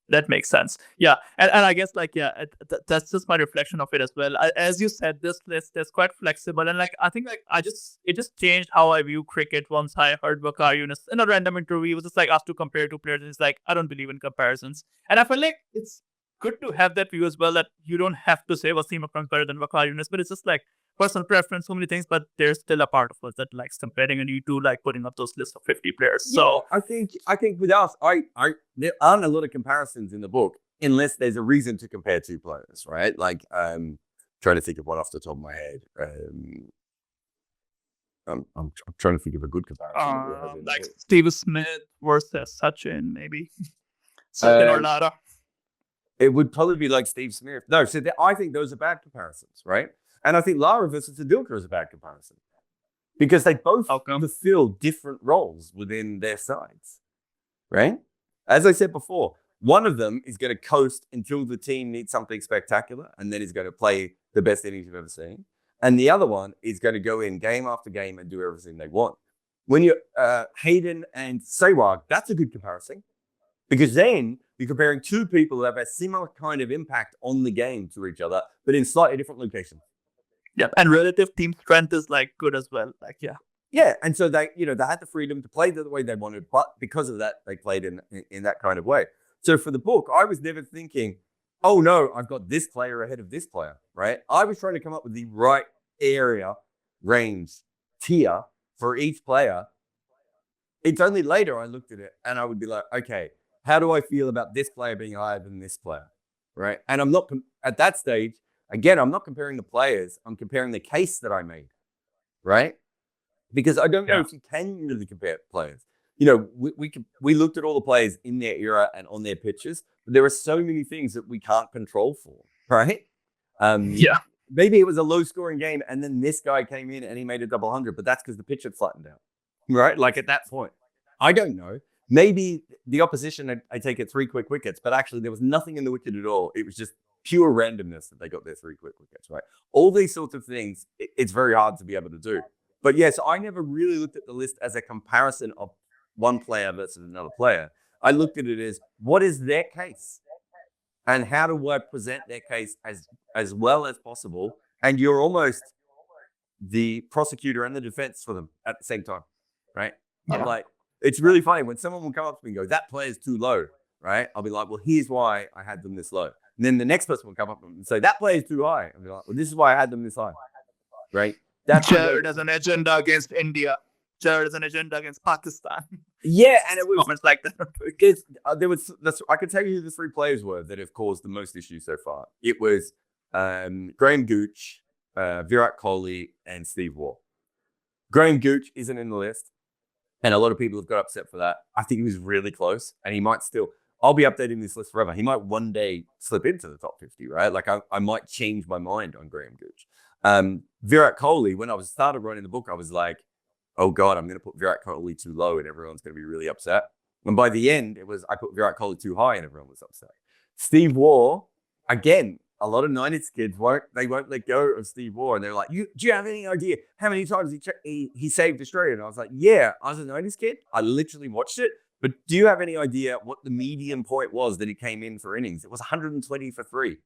That makes sense. Yeah. And I guess that's just my reflection of it as well. As you said, this list is quite flexible. And I think it just changed how I view cricket once I heard Waqar Younis in a random interview. It was just like asked to compare 2 players. And it's like, I don't believe in comparisons. And I feel like it's good to have that view as well, that you don't have to say Wasim Akram's better than Waqar Younis, but it's just like personal preference, so many things, but there's still a part of us that likes comparing, and you do like putting up those lists of 50 players. So I think with us, there aren't a lot of comparisons in the book unless there's a reason to compare 2 players, right? Like trying to think of one off the top of my head. I'm trying to think of a good comparison. Like Steve Smith versus Sachin, maybe. Sachin or Lara. It would probably be like Steve Smith. No, so I think those are bad comparisons, right? And I think Lara versus Adilkar is a bad comparison because they both fulfill different roles within their sides, right? As I said before, one of them is going to coast until the team needs something spectacular, and then is going to play the best innings you've ever seen. And the other one is going to go in game after game and do everything they want. When you're Hayden and Sehwag, that's a good comparison because then you're comparing 2 people who have a similar kind of impact on the game to each other, but in slightly different locations. Yeah, and relative team strength is good as well. Yeah, and so they had the freedom to play the way they wanted, but because of that, they played in that kind of way. So for the book, I was never thinking, oh no, I've got this player ahead of this player, right? I was trying to come up with the right area, range, tier for each player. It's only later I looked at it and I would be like, okay, how do I feel about this player being higher than this player, right? And I'm not at that stage. Again, I'm not comparing the players. I'm comparing the case that I made, right? Because I don't know if you can really compare players. We looked at all the players in their era and on their pitches, but there are so many things that we can't control for, right? Maybe it was a low-scoring game, and then this guy came in and he made a double 100, but that's because the pitch had flattened out, right? Like at that point, I don't know. Maybe the opposition, I take it 3 quick wickets, but actually there was nothing in the wicket at all. It was just pure randomness that they got their 3 quick wickets, right? All these sorts of things, it's very hard to be able to do. But yes, I never really looked at the list as a comparison of one player versus another player. I looked at it as what is their case and how do I present their case as well as possible? And you're almost the prosecutor and the defense for them at the same time, right? Yeah. I'm like, it's really funny when someone will come up to me and go, that player's too low, right? I'll be like, well, here's why I had them this low. And then the next person will come up and say, that player's too high. I'll be like, well, this is why I had them this high, right? Jarrod has an agenda against India. Jarrod has an agenda against Pakistan. Yeah, and it was comments like that. Because I could tell you who the 3 players were that have caused the most issues so far. It was Graham Gooch, Virat Kohli, and Steve Waugh. Graham Gooch isn't in the list, and a lot of people have got upset for that. I think he was really close, and he might still. I'll be updating this list forever. He might one day slip into the top 50, right? Like I might change my mind on Graham Gooch. Virat Kohli, when I started writing the book, I was like, oh God, I'm going to put Virat Kohli too low and everyone's going to be really upset. And by the end, I put Virat Kohli too high and everyone was upset. Steve Waugh, again, a lot of 90s kids won't let go of Steve Waugh. And they're like, do you have any idea how many times he saved Australia? And I was like, yeah, I was a 90s kid. I literally watched it. But do you have any idea what the median point was that he came in for innings? It was 120 for 3.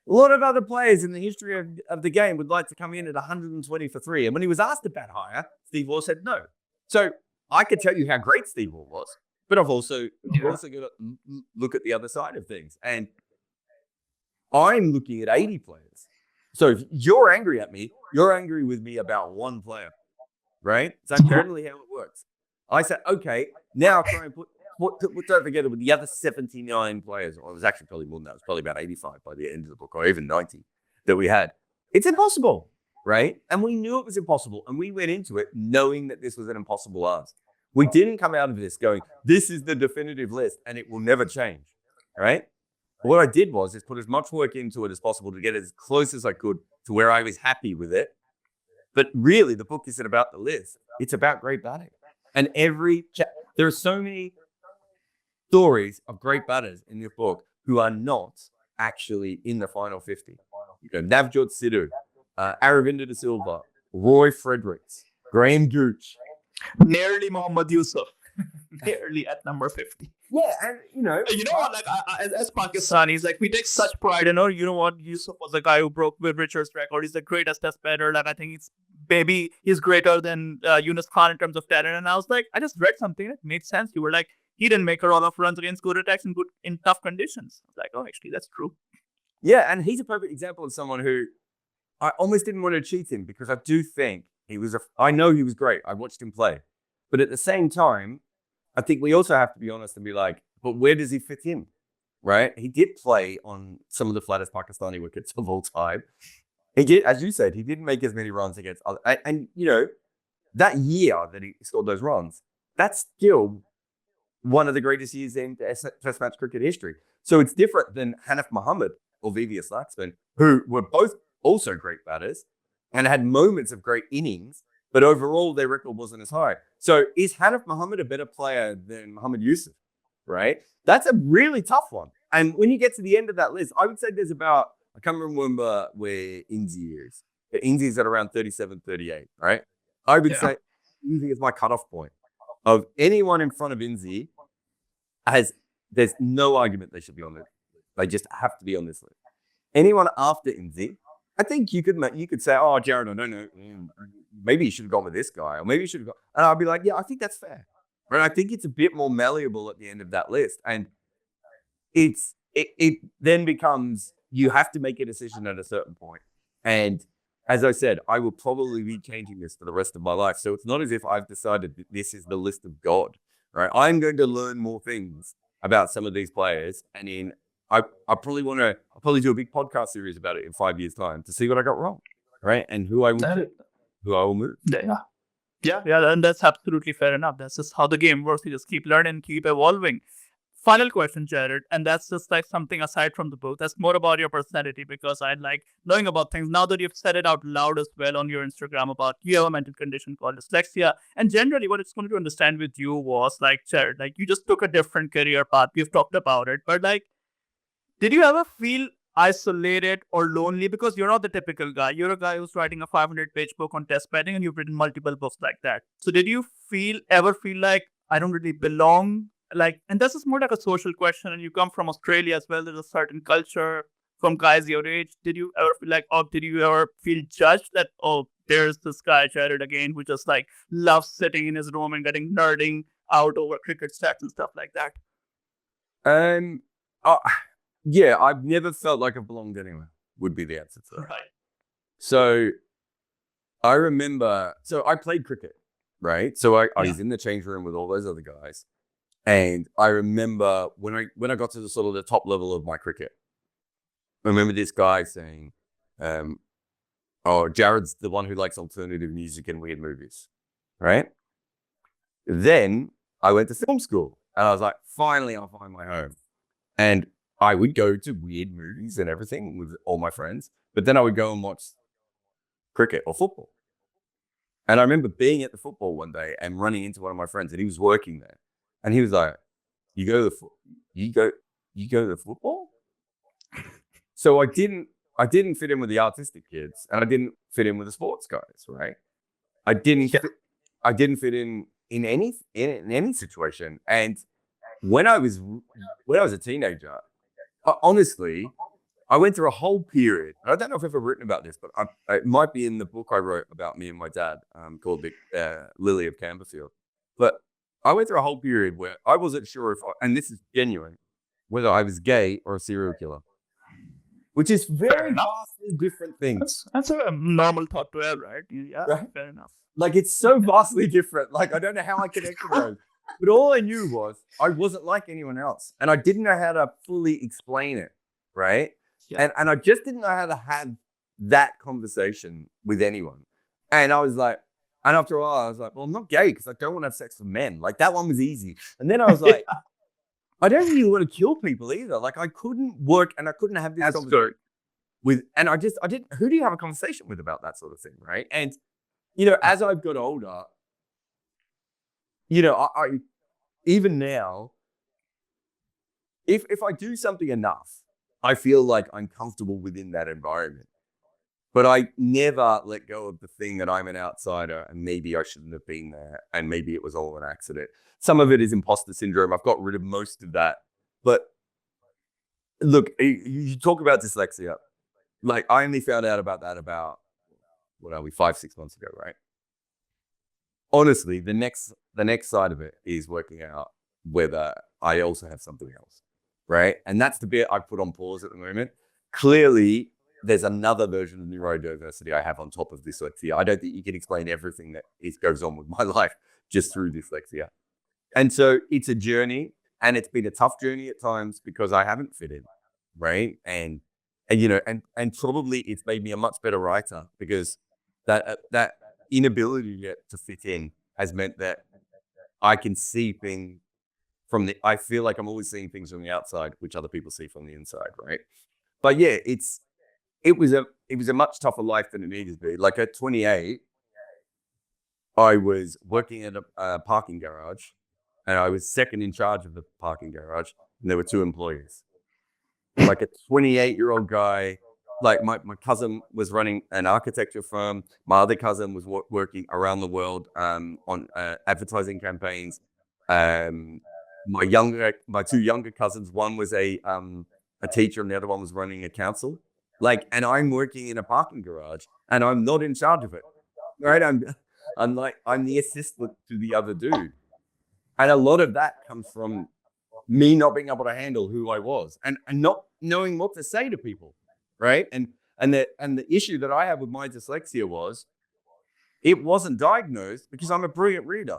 A lot of other players in the history of the game would like to come in at 120 for 3. And when he was asked to bat higher, Steve Waugh said no. So I could tell you how great Steve Waugh was, but I've also got to look at the other side of things. And I'm looking at 80 players. So if you're angry at me, you're angry with me about one player, right? That's generally how it works. I said, okay, now try and put that together with the other 79 players. Or it was actually probably more than that. It was probably about 85 by the end of the book, or even 90 that we had. It's impossible, right? And we knew it was impossible. And we went into it knowing that this was an impossible ask. We didn't come out of this going, this is the definitive list and it will never change, right? What I did was put as much work into it as possible to get as close as I could to where I was happy with it. But really, the book isn't about the list. It's about great batting. And there are so many stories of great batters in this book who are not actually in the final 50. You know, Navjot Sidhu, Aravinda de Silva, Roy Fredericks, Graham Gooch. Nearly Mohammad Yousuf. Nearly at number 50. Yeah, and you know what? Like as Pakistanis, like we take such pride. You know what? Yousuf was the guy who broke Will Richard's record. He's the greatest test batter. Like I think he's greater than Yunus Khan in terms of talent. And I was like, I just read something that made sense. You were like, he didn't make a lot of runs against good attacks in tough conditions. I was like, oh, actually, that's true. Yeah, and he's a perfect example of someone who I almost didn't want to cheat him because I do think I know he was great. I watched him play, but at the same time, I think we also have to be honest and be like, but where does he fit in, right? He did play on some of the flattest Pakistani wickets of all time. He did, as you said, he didn't make as many runs against other. And you know, that year that he scored those runs, that's still one of the greatest years in Test match cricket history. So it's different than Hanif Muhammad or VVS Laxman, who were both also great batters and had moments of great innings, but overall their record wasn't as high. So is Hanif Muhammad a better player than Mohammad Yousuf, right? That's a really tough one. And when you get to the end of that list, I would say there's about, I can't remember where Inzi is. Inzi's at around 37, 38, right? I would say Inzi is my cutoff point. Of anyone in front of Inzi, there's no argument they should be on it. They just have to be on this list. Anyone after Inzi, I think you could say, oh, Jarrod, I don't know, maybe you should have gone with this guy, or maybe you should have gone. And I'll be like, yeah, I think that's fair. Right? I think it's a bit more malleable at the end of that list. And it then becomes, you have to make a decision at a certain point. And as I said, I will probably be changing this for the rest of my life. So it's not as if I've decided that this is the list of God, right? I'm going to learn more things about some of these players. And I'll probably do a big podcast series about it in 5 years' time to see what I got wrong, right? And who I will move. Yeah, and that's absolutely fair enough. That's just how the game works. You just keep learning, keep evolving. Final question, Jarrod, and that's just like something aside from the book. That's more about your personality, because I like knowing about things. Now that you've said it out loud as well on your Instagram about you have a mental condition called dyslexia, and generally what it's going to understand with you was like, Jarrod, like you just took a different career path. We've talked about it, but like, did you ever feel isolated or lonely? Because you're not the typical guy. You're a guy who's writing a 500-page book on test batting, and you've written multiple books like that. So did you ever feel like I don't really belong? Like, and this is more like a social question, and you come from Australia as well. There's a certain culture from guys your age. Did you ever feel like, did you ever feel judged that, there's this guy, Jarrod, again, who just like loves sitting in his room and getting nerding out over cricket stats and stuff like that? Yeah, I've never felt like I belonged anywhere, would be the answer to that. Right. So I remember, I played cricket, right? So I was in the change room with all those other guys. And I remember when I got to the sort of the top level of my cricket, I remember this guy saying, Jarrod's the one who likes alternative music and weird movies, right? Then I went to film school And I was like, finally, I'll find my home. And I would go to weird movies and everything with all my friends, but then I would go and watch cricket or football. And I remember being at the football one day and running into one of my friends, and he was working there, and he was like, "You go to the you go you go to the football?" So I didn't fit in with the artistic kids, and I didn't fit in with the sports guys, right? I didn't Yeah. fit, I didn't fit in any situation. And when I was a teenager, honestly, I went through a whole period. I don't know if I've ever written about this, but it might be in the book I wrote about me and my dad, called Lily of Camberfield. But I went through a whole period where I wasn't sure and this is genuine, whether I was gay or a serial killer, which is Fair very enough. vastly different things, That's a normal thought to have, right? Yeah, right? fair enough. Like, it's so vastly different. Like, I don't know how I connected those. But all I knew was I wasn't like anyone else. And I didn't know how to fully explain it, right? Yeah. And I just didn't know how to have that conversation with anyone. And I was like, and after a while, I was like, well, I'm not gay because I don't want to have sex with men. Like, that one was easy. And then I was like, I don't really want to kill people either. Like, I couldn't work and I couldn't have this That's conversation good. with, and I didn't, who do you have a conversation with about that sort of thing, right? And, as I've got older, I even now, if I do something enough, I feel like I'm comfortable within that environment. But I never let go of the thing that I'm an outsider and maybe I shouldn't have been there and maybe it was all an accident. Some of it is imposter syndrome. I've got rid of most of that. But look, you talk about dyslexia. Like, I only found out about that about, what are we, 5-6 months ago, right? Honestly, the next side of it is working out whether I also have something else, right? And that's the bit I put on pause at the moment. Clearly, there's another version of neurodiversity I have on top of dyslexia. I don't think you can explain everything that goes on with my life just through dyslexia. And so it's a journey, and it's been a tough journey at times because I haven't fit in, right? And probably it's made me a much better writer because that inability to fit in has meant that I can see things I feel like I'm always seeing things from the outside, which other people see from the inside, right? But yeah, it was a much tougher life than it needed to be. Like, at 28, I was working at a parking garage, and I was second in charge of the parking garage, and there were 2 employees. Like, a 28-year-old guy. Like, my cousin was running an architecture firm. My other cousin was working around the world on advertising campaigns. My 2 younger cousins, one was a teacher and the other one was running a council. Like, and I'm working in a parking garage and I'm not in charge of it, right? I'm the assistant to the other dude. And a lot of that comes from me not being able to handle who I was and not knowing what to say to people, right? And the issue that I had with my dyslexia was it wasn't diagnosed because I'm a brilliant reader.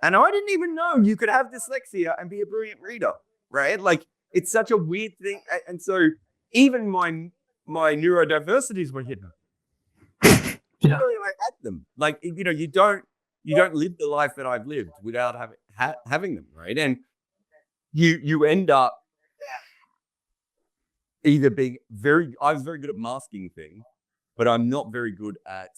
And I didn't even know you could have dyslexia and be a brilliant reader, right? Like, it's such a weird thing. And so even my neurodiversities were hidden. Yeah. I had them. Like, you don't live the life that I've lived without having them, right? And you end up either being I was very good at masking things, but I'm not very good at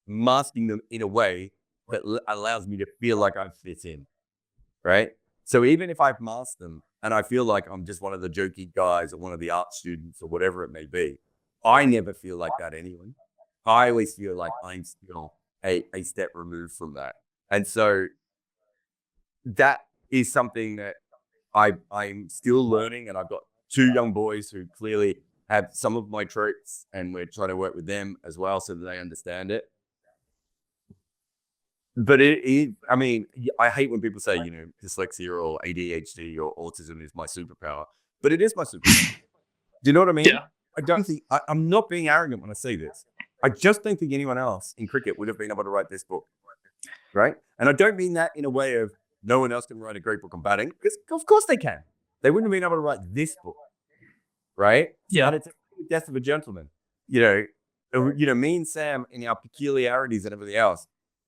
masking them in a way that allows me to feel like I fit in, right? So even if I've masked them and I feel like I'm just one of the jokey guys or one of the art students or whatever it may be, I never feel like that anyway. I always feel like I'm still a step removed from that. And so that is something that I'm still learning, and I've got 2 young boys who clearly have some of my traits, and we're trying to work with them as well so that they understand it. But I mean, I hate when people say, dyslexia or ADHD or autism is my superpower, but it is my superpower. Do you know what I mean? Yeah. I don't think I'm not being arrogant when I say this. I just don't think anyone else in cricket would have been able to write this book, right? And I don't mean that in a way of no one else can write a great book on batting, because of course they can. They wouldn't have been able to write this book, right? Yeah. And it's a death of a gentleman. Me and Sam, in our peculiarities and everything else,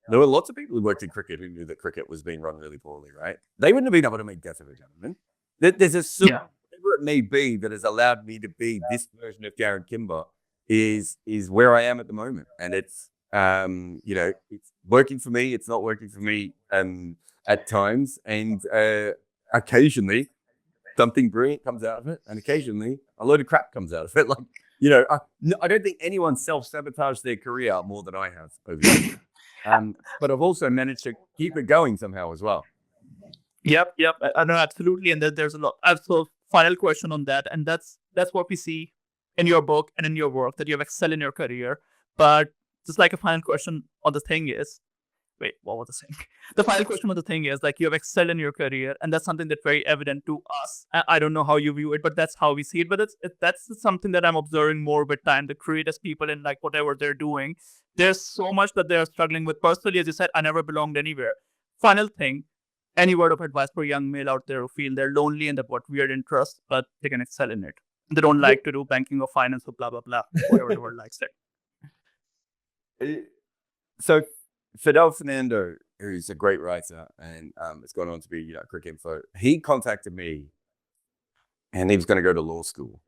There were lots of people who worked in cricket who knew that cricket was being run really poorly, right? They wouldn't have been able to make Death of a Gentleman. There's a certain, Yeah. whatever it may be that has allowed me to be this version of Jarrod Kimber is where I am at the moment. And it's, it's working for me. It's not working for me at times. And occasionally something brilliant comes out of it. And occasionally a load of crap comes out of it. I don't think anyone self-sabotaged their career more than I have over the years. But I've also managed to keep it going somehow as well. Yep. I know, absolutely. And there's a lot. So final question on that, and that's what we see in your book and in your work, that you have excelled in your career. But just like a final question on the thing is, wait, what was the saying? The final question on the thing is, like, you have excelled in your career, and that's something that's very evident to us. I don't know how you view it, but that's how we see it. But that's something that I'm observing more with time. The creators, people in like whatever they're doing, there's so much that they're struggling with. Personally, as you said, I never belonged anywhere. Final thing, any word of advice for a young male out there who feel they're lonely and they've got weird interests, but they can excel in it? They don't like to do banking or finance or blah, blah, blah, whatever the word likes it. So Fidel Fernando, who's a great writer and has gone on to be, Cricket Info, he contacted me and he was going to go to law school.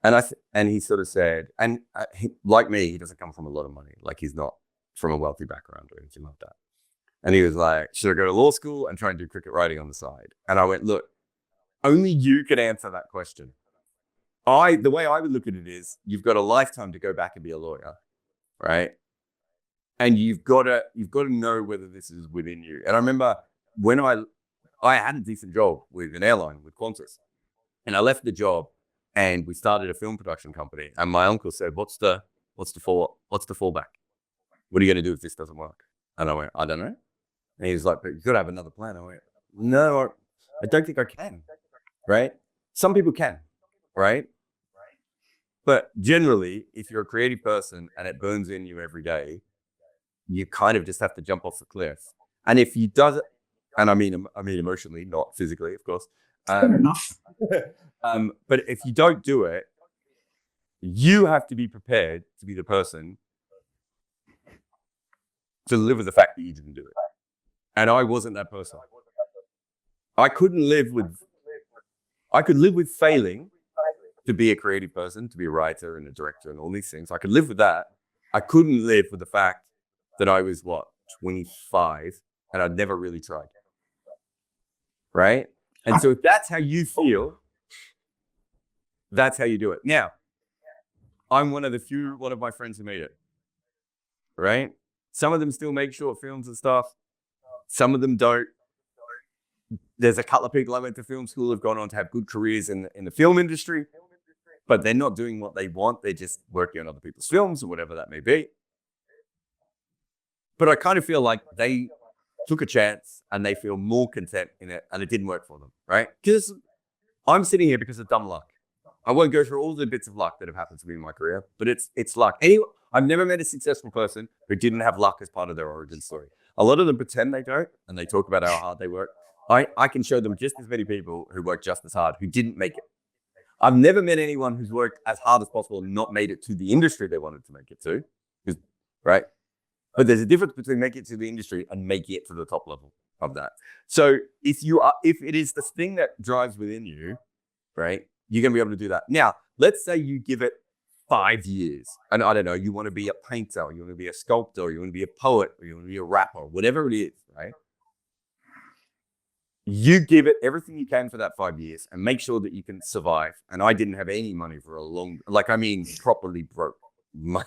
And he sort of said, and like me, he doesn't come from a lot of money. Like, he's not from a wealthy background or anything like that. And he was like, should I go to law school and try and do cricket writing on the side? And I went, look, only you can answer that question. The way I would look at it is, you've got a lifetime to go back and be a lawyer, right? And you've got to know whether this is within you. And I remember when I had a decent job with an airline, with Qantas, and I left the job and we started a film production company. And my uncle said, what's the fallback? What are you going to do if this doesn't work? And I went, I don't know. And he was like, but you've got to have another plan. I went, no, I don't think I can, right? Some people can, right? But generally, if you're a creative person and it burns in you every day, you kind of just have to jump off the cliff. And if you does it, and I mean emotionally, not physically, of course. Fair enough. But if you don't do it, you have to be prepared to be the person to live with the fact that you didn't do it. And I wasn't that person. I could live with failing to be a creative person, to be a writer and a director and all these things. I could live with that. I couldn't live with the fact that I was 25 and I'd never really tried. Right? And so if that's how you feel, that's how you do it. Now, I'm one of my friends who made it. Right? Some of them still make short films and stuff. Some of them don't. There's a couple of people I went to film school who've gone on to have good careers in the film industry, but they're not doing what they want. They're just working on other people's films or whatever that may be. But I kind of feel like they took a chance and they feel more content in it, and it didn't work for them, right? Because I'm sitting here because of dumb luck. I won't go through all the bits of luck that have happened to me in my career, but it's luck. Anyway, I've never met a successful person who didn't have luck as part of their origin story. A lot of them pretend they don't, and they talk about how hard they work. I can show them just as many people who work just as hard who didn't make it. I've never met anyone who's worked as hard as possible and not made it to the industry they wanted to make it to, right? But there's a difference between making it to the industry and making it to the top level of that. So if it is this thing that drives within you, right, you're going to be able to do that. Now, let's say you give it 5 years, and I don't know, you want to be a painter, or you want to be a sculptor, or you want to be a poet, or you want to be a rapper, whatever it is, right? You give it everything you can for that 5 years and make sure that you can survive. And I didn't have any money for properly broke. It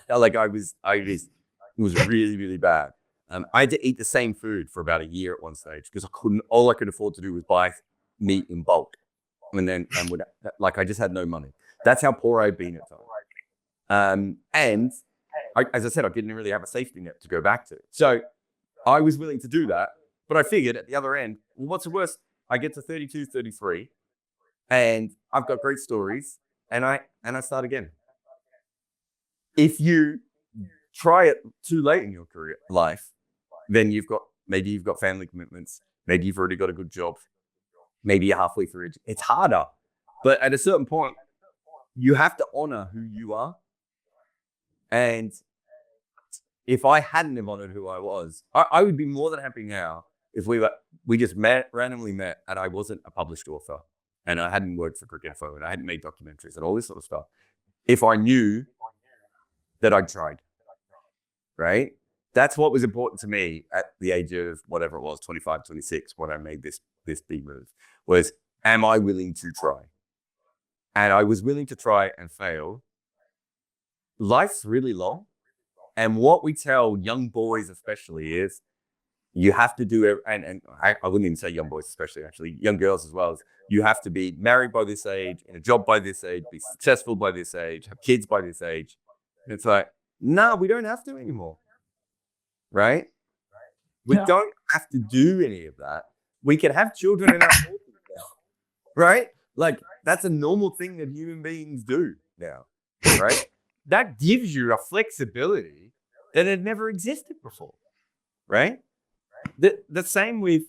was really, really bad. I had to eat the same food for about a year at one stage because all I could afford to do was buy meat in bulk. I just had no money. That's how poor I'd been at times. As I said, I didn't really have a safety net to go back to. So I was willing to do that. But I figured at the other end, well, what's the worst? I get to 32, 33, and I've got great stories, and I start again. If you try it too late in your career life, then maybe you've got family commitments, maybe you've already got a good job, maybe you're halfway through it. It's harder. But at a certain point, you have to honor who you are. And if I hadn't have honored who I was, I would be more than happy now if we just randomly met and I wasn't a published author and I hadn't worked for Cricket Info and I hadn't made documentaries and all this sort of stuff. If I knew that I'd tried, right? That's what was important to me at the age of whatever it was, 25, 26, when I made this big move, was, am I willing to try? And I was willing to try and fail. Life's really long. And what we tell young boys especially is you have to do, and I wouldn't even say young boys especially, actually, young girls as well, is you have to be married by this age, in a job by this age, be successful by this age, have kids by this age. And it's like, no, we don't have to anymore, right? We don't have to do any of that. We can have children in our 40s now, right? Like, that's a normal thing that human beings do now, right? That gives you a flexibility that had never existed before, right? The same with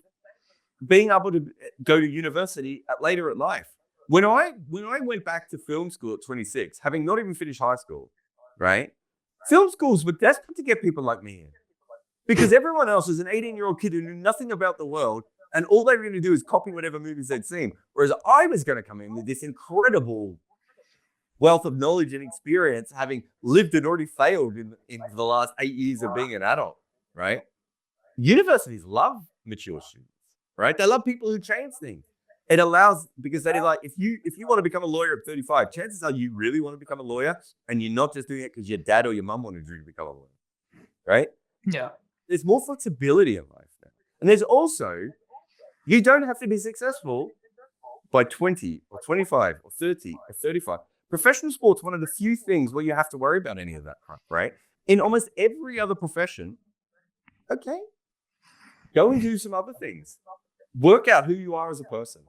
being able to go to university later in life. When I went back to film school at 26, having not even finished high school, right? Film schools were desperate to get people like me in because everyone else was an 18-year-old kid who knew nothing about the world, and all they were going to do is copy whatever movies they'd seen. Whereas I was going to come in with this incredible wealth of knowledge and experience, having lived and already failed in the last 8 years of being an adult, right? Universities love mature students, right? They love people who change things. It allows, because they're like, if you want to become a lawyer at 35, chances are you really want to become a lawyer, and you're not just doing it because your dad or your mum wanted you to become a lawyer, right? Yeah. There's more flexibility in life now. And there's also, you don't have to be successful by 20 or 25 or 30 or 35. Professional sport's one of the few things where you have to worry about any of that crap, right? In almost every other profession, okay, go and do some other things. Work out who you are as a person.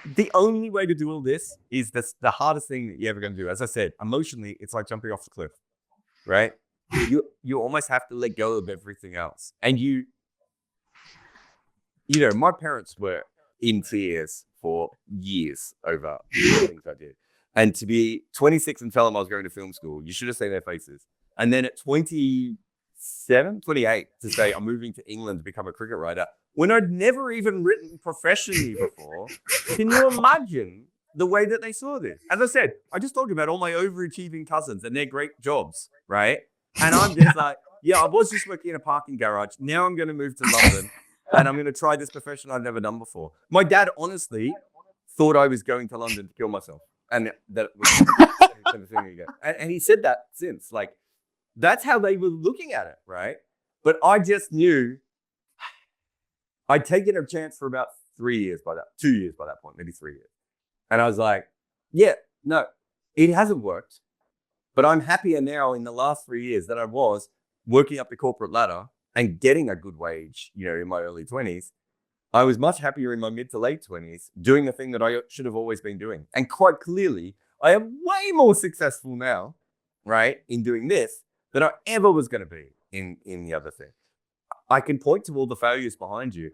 The only way to do all this is the hardest thing that you're ever going to do. As I said, emotionally, it's like jumping off the cliff, right? You almost have to let go of everything else. And you know, my parents were in tears for years over the things I did. And to be 26 and tell them I was going to film school, you should have seen their faces. And then at 28, to say I'm moving to England to become a cricket writer, when I'd never even written professionally before. Can you imagine the way that they saw this? As I said, I just talked about all my overachieving cousins and their great jobs, right? And I'm just like, yeah, I was just working in a parking garage. Now I'm going to move to London and I'm going to try this profession I've never done before. My dad honestly thought I was going to London to kill myself. And that was the thing again. And he said that since. Like, that's how they were looking at it, right? But I just knew I'd taken a chance for about 2 years by that point, maybe 3 years. And I was like, yeah, no, it hasn't worked. But I'm happier now in the last 3 years than I was working up the corporate ladder and getting a good wage, you know, in my early 20s. I was much happier in my mid to late 20s doing the thing that I should have always been doing. And quite clearly, I am way more successful now, right, in doing this than I ever was going to be in the other thing. I can point to all the failures behind you,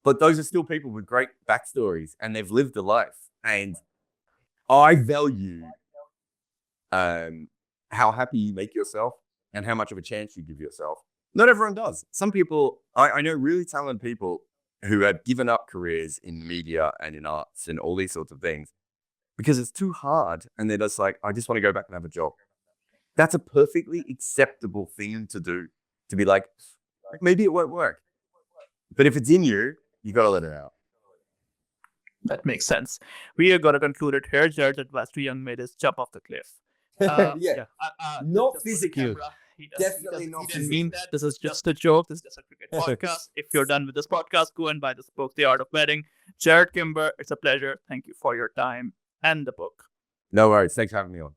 but those are still people with great backstories and they've lived a life. And I value how happy you make yourself and how much of a chance you give yourself. Not everyone does. Some people, I know really talented people who have given up careers in media and in arts and all these sorts of things because it's too hard. And they're just like, I just want to go back and have a job. That's a perfectly acceptable thing to do, to be like, maybe it won't work. But if it's in you, you got to let it out. That makes sense. We are going to conclude it here. Jarrod's advice to young made is jump off the cliff. Not physically. Definitely not. He didn't mean that. This is just a joke. This is just a cricket podcast. If you're done with this podcast, go and buy this book, The Art of Betting. Jarrod Kimber, it's a pleasure. Thank you for your time and the book. No worries. Thanks for having me on.